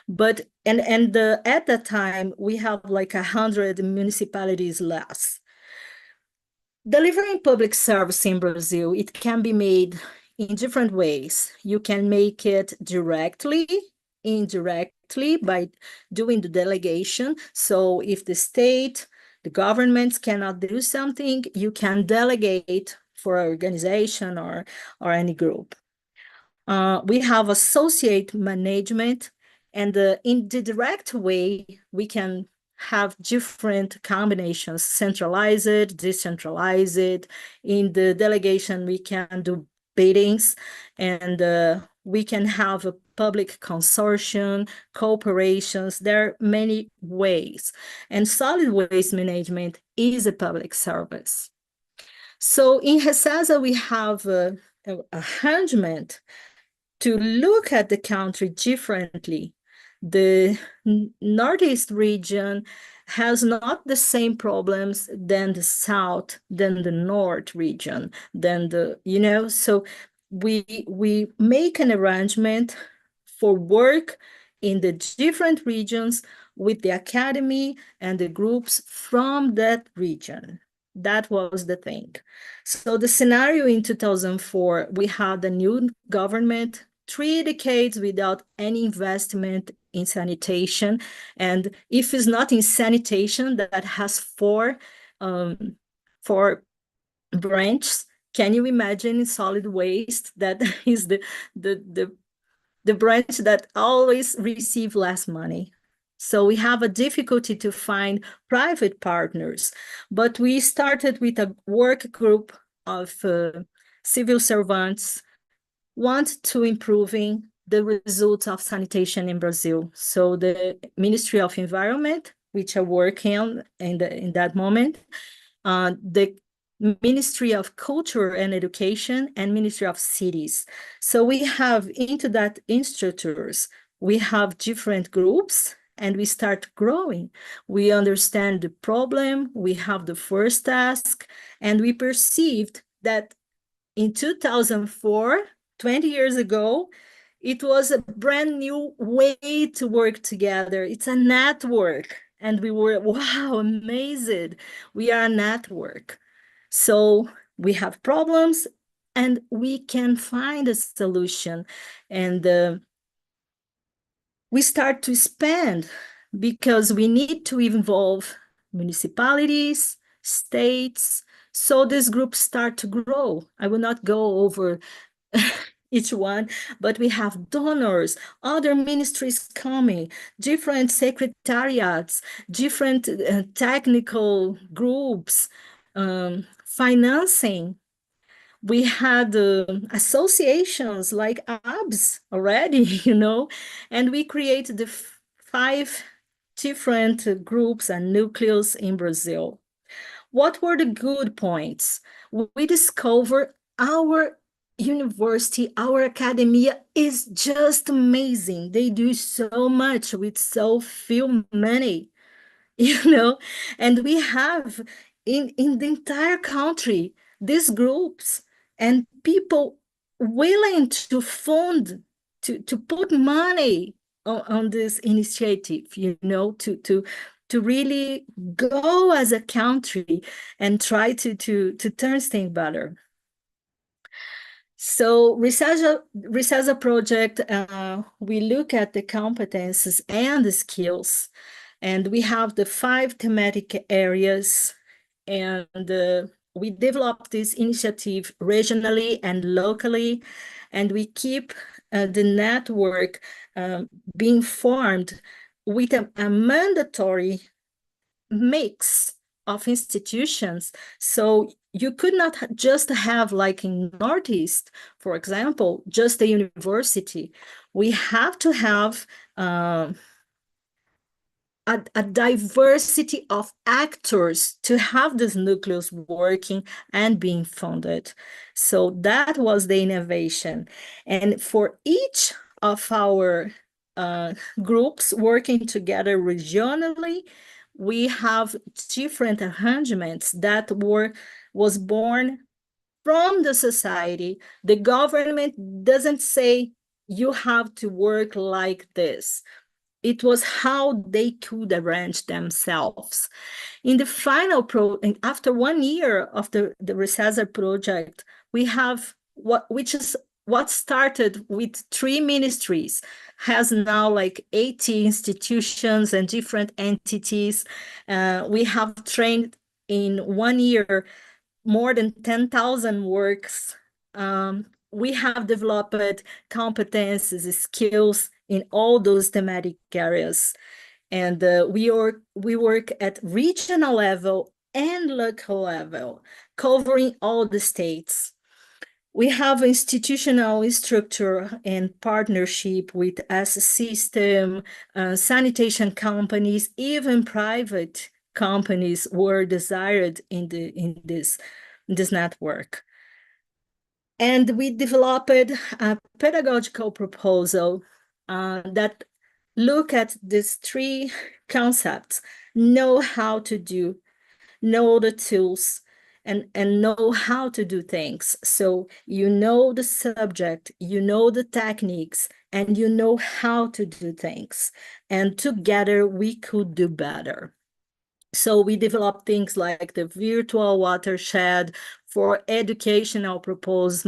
But at that time, we have like 100 municipalities less. Delivering public service in Brazil, it can be made in different ways. You can make it directly, indirectly, by doing the delegation. So if the state, the governments cannot do something, you can delegate for an organization or any group. We have associate management, and in the direct way, we can have different combinations, centralized, decentralized. In the delegation, we can do biddings, and we can have a public consortium, cooperations. There are many ways, and solid waste management is a public service. So in Recesa, we have a arrangement to look at the country differently. The Northeast region has not the same problems than the South, than the North region, than the, so we make an arrangement for work in the different regions with the academy and the groups from that region. That was the thing. So the scenario in 2004, we had a new government, 3 decades without any investment in sanitation. And if it's not in sanitation, that has 4 branches, can you imagine solid waste? That is the branch that always receive less money. So we have a difficulty to find private partners, but we started with a work group of civil servants want to improving the results of sanitation in Brazil. So the Ministry of Environment, which are working on in that moment, the Ministry of Culture and Education, and Ministry of Cities. So we have into that institutes, we have different groups, and we start growing. We understand the problem, we have the first task, and we perceived that in 2004, 20 years ago, it was a brand new way to work together. It's a network. And we were, wow, amazing. We are a network. So we have problems and we can find a solution. And we start to expand because we need to involve municipalities, states. So this group start to grow. I will not go over each one, but we have donors, other ministries coming, different secretariats, different technical groups, financing. We had associations like ABS already, and we created the 5 different groups and nucleus in Brazil. What were the good points? We discovered our university, our academia is just amazing. They do so much with so few money, and we have in the entire country these groups and people willing to fund, to put money on this initiative, to really go as a country and try to turn things better. So research project, we look at the competences and the skills, and we have the 5 thematic areas, and we develop this initiative regionally and locally, and we keep the network being formed with a mandatory mix of institutions. So you could not just have, like in Northeast, for example, just a university. We have to have a diversity of actors to have this nucleus working and being funded. So that was the innovation. And for each of our groups working together regionally, we have different arrangements that was born from the society. The government doesn't say you have to work like this. It was how they could arrange themselves. In the final after 1 year of the Recessor project, we have what started with 3 ministries has now like 80 institutions and different entities. We have trained in 1 year more than 10,000 works. We have developed competences, skills in all those thematic areas. And we work at regional level and local level, covering all the states. We have institutional structure and partnership with S system, sanitation companies, even private companies were desired in this network. And we developed a pedagogical proposal that look at these 3 concepts: know how to do, know the tools, and know how to do things. So you know the subject, you know the techniques, and you know how to do things. And together we could do better. So we developed things like the virtual watershed for educational proposals,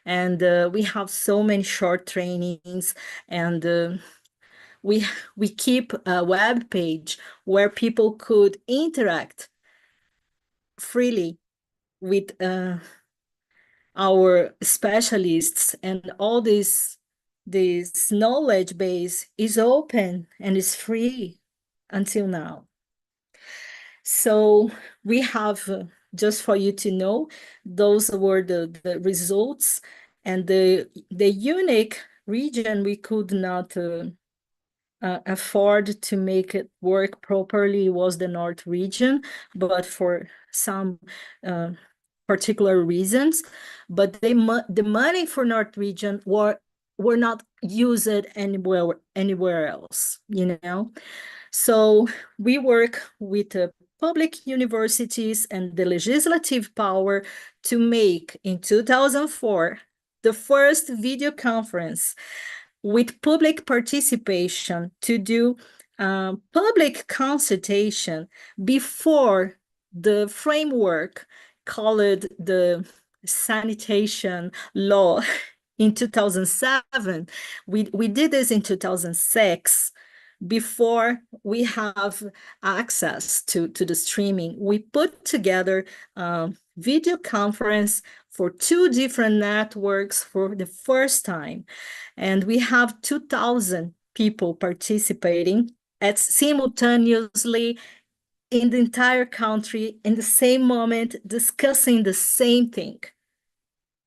and we have so many short trainings, and we keep a web page where people could interact freely with our specialists, and all this knowledge base is open and is free until now. So we have, just for you to know, those were the results, and the unique region we could not afford to make it work properly was the North region, but for some particular reasons. But the money for North region were not used anywhere else, So we work with the public universities and the legislative power to make, in 2004, the first video conference with public participation to do public consultation before the framework called the Sanitation law in 2007. We did this in 2006. Before we have access to the streaming, we put together a video conference for 2 different networks for the first time. And we have 2,000 people participating simultaneously in the entire country in the same moment, discussing the same thing,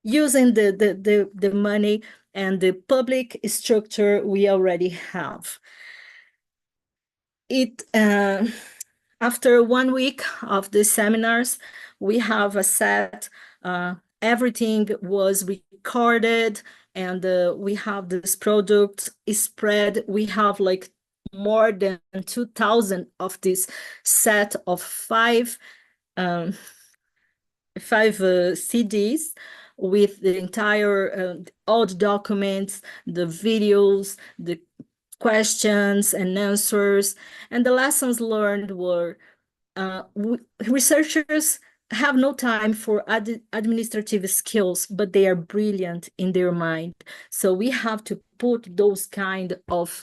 using the money and the public structure we already have. After 1 week of the seminars, we have a set everything was recorded, and we have this product spread. We have like more than 2,000 of this set of five CDs with the entire all the documents, the videos, the questions and answers, and the lessons learned were researchers have no time for administrative skills, but they are brilliant in their mind. So we have to put those kind of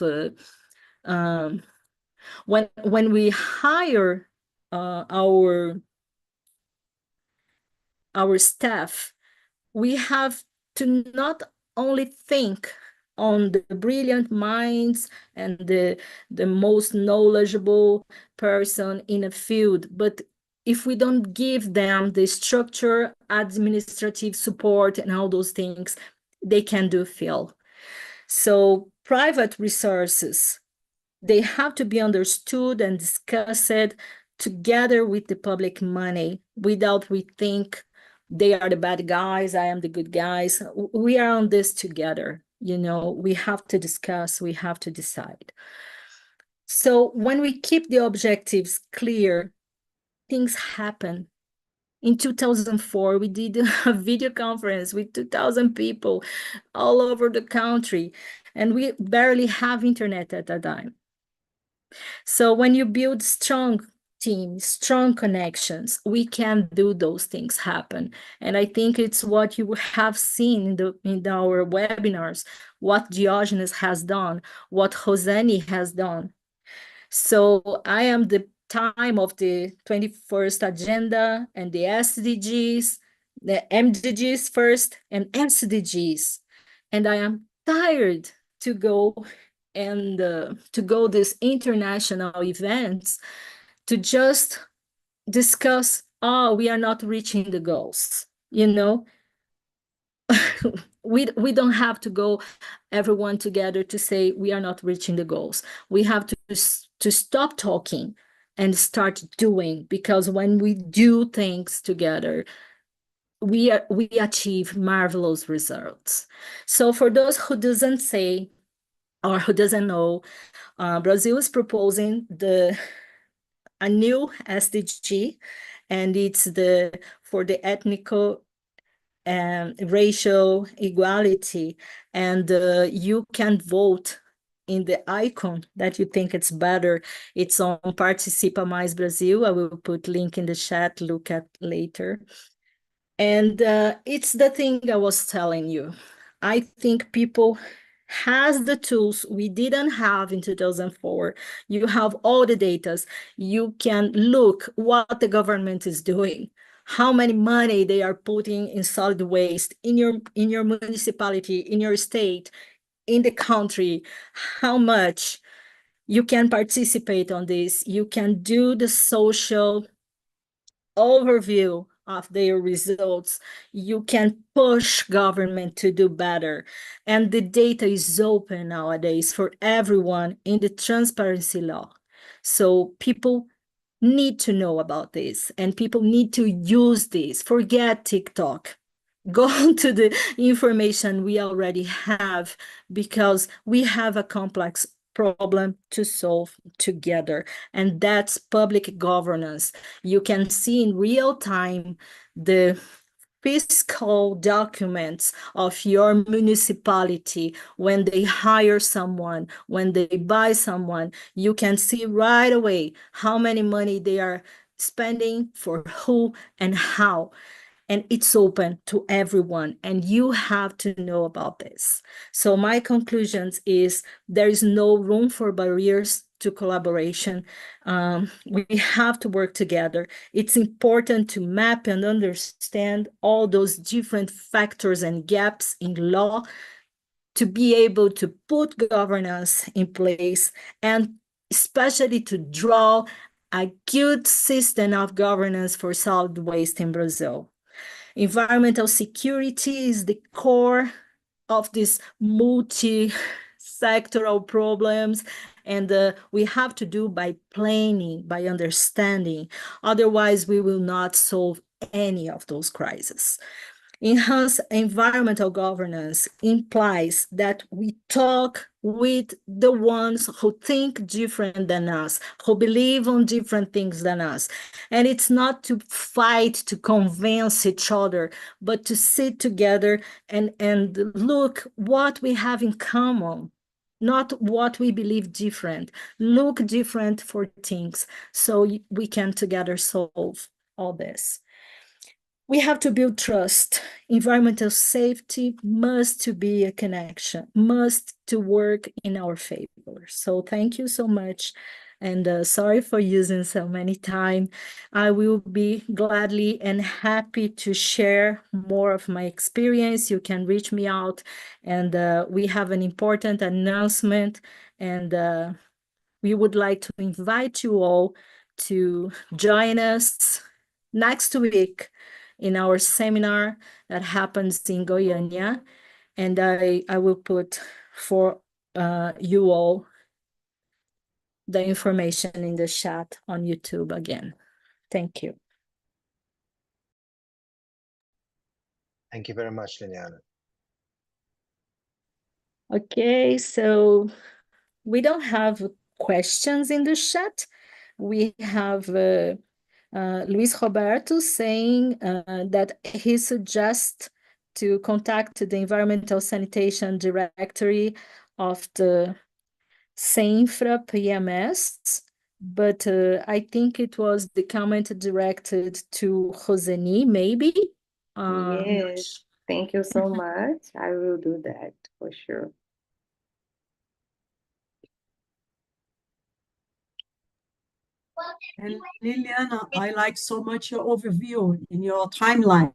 when we hire our staff, we have to not only think on the brilliant minds and the most knowledgeable person in a field, but if we don't give them the structure, administrative support, and all those things, they can do fail. So private resources, they have to be understood and discussed together with the public money without we think they are the bad guys, I am the good guys. We are on this together. We have to discuss, we have to decide. So when we keep the objectives clear, things happen. In 2004, we did a video conference with 2,000 people all over the country, and we barely have internet at that time. So when you build strong teams, strong connections, we can do those things happen. And I think it's what you have seen in our webinars, what Diogenes has done, what Rosane has done. So I am the time of the 21st agenda and the SDGs, the MDGs first and SDGs. And I am tired to go and to go these international events to just discuss, oh, we are not reaching the goals, we don't have to go everyone together to say we are not reaching the goals. We have to stop talking and start doing, because when we do things together, we achieve marvelous results. So for those who doesn't say or who doesn't know, Brazil is proposing a new SDG, and it's for the ethnical and racial equality, and you can vote in the icon that you think it's better. It's on Participa Mais Brasil. I will put link in the chat, look at later. And it's the thing I was telling you. I think people has the tools we didn't have in 2004. You have all the data. You can look what the government is doing, how many money they are putting in solid waste in your municipality, in your state, in the country, how much you can participate on this. You can do the social overview of their results. You can push government to do better. And the data is open nowadays for everyone in the transparency law. So people need to know about this, and people need to use this. Forget TikTok. Go to the information we already have, because we have a complex problem to solve together, and that's public governance. You can see in real time the fiscal documents of your municipality. When they hire someone, when they buy someone, you can see right away how many money they are spending for who and how. And it's open to everyone, and you have to know about this. So my conclusions is there is no room for barriers to collaboration. We have to work together. It's important to map and understand all those different factors and gaps in law to be able to put governance in place, and especially to draw a good system of governance for solid waste in Brazil. Environmental security is the core of these multi-sectoral problems, and we have to do by planning, by understanding. Otherwise, we will not solve any of those crises. Enhance environmental governance implies that we talk with the ones who think different than us, who believe on different things than us. And it's not to fight to convince each other, but to sit together and look what we have in common, not what we believe different. Look different for things so we can together solve all this. We have to build trust. Environmental safety must to be a connection, must to work in our favor. So thank you so much. And sorry for using so many time. I will be gladly and happy to share more of my experience. You can reach me out, and we have an important announcement, and we would like to invite you all to join us next week in our seminar that happens in Goiânia. And I will put for you all the information in the chat on YouTube again. Thank you. Thank you very much, Liliana. Okay, so we don't have questions in the chat. We have Luis Roberto saying that he suggests to contact the Environmental Sanitation Directory of the Senfra PMS, but I think it was the comment directed to Roseni, maybe? Yes, thank you so much. I will do that for sure. And Liliana, I like so much your overview in your timeline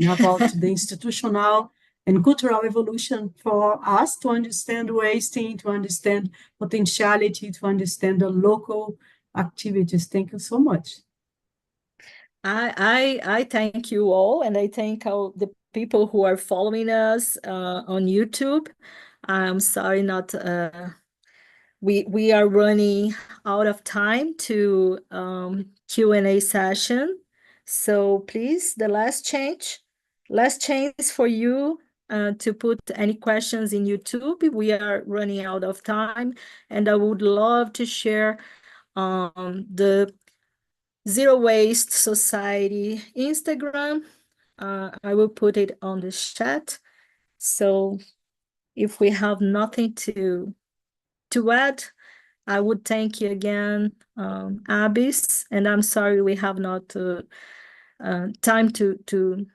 about the institutional and cultural evolution for us to understand wasting, to understand potentiality, to understand the local activities. Thank you so much. I thank you all, and I thank all the people who are following us on YouTube. I'm sorry not we are running out of time to Q&A session. So please, the last chance for you to put any questions in YouTube. We are running out of time, and I would love to share the Zero Waste Society Instagram. I will put it on the chat. So if we have nothing to add, I would thank you again, Abis, and I'm sorry we have not time to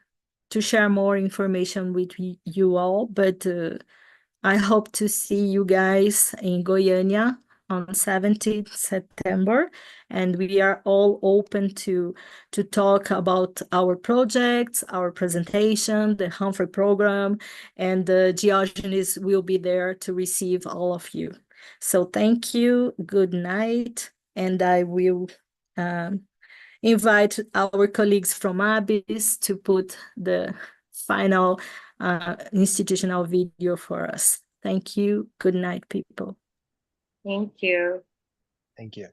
share more information with you all, but I hope to see you guys in Goiânia on 17th September, and we are all open to talk about our projects, our presentation, the Humphrey program, and Diogenes will be there to receive all of you. So thank you, good night, and I will invite our colleagues from ABIS to put the final institutional video for us. Thank you. Good night, people. Thank you. Thank you.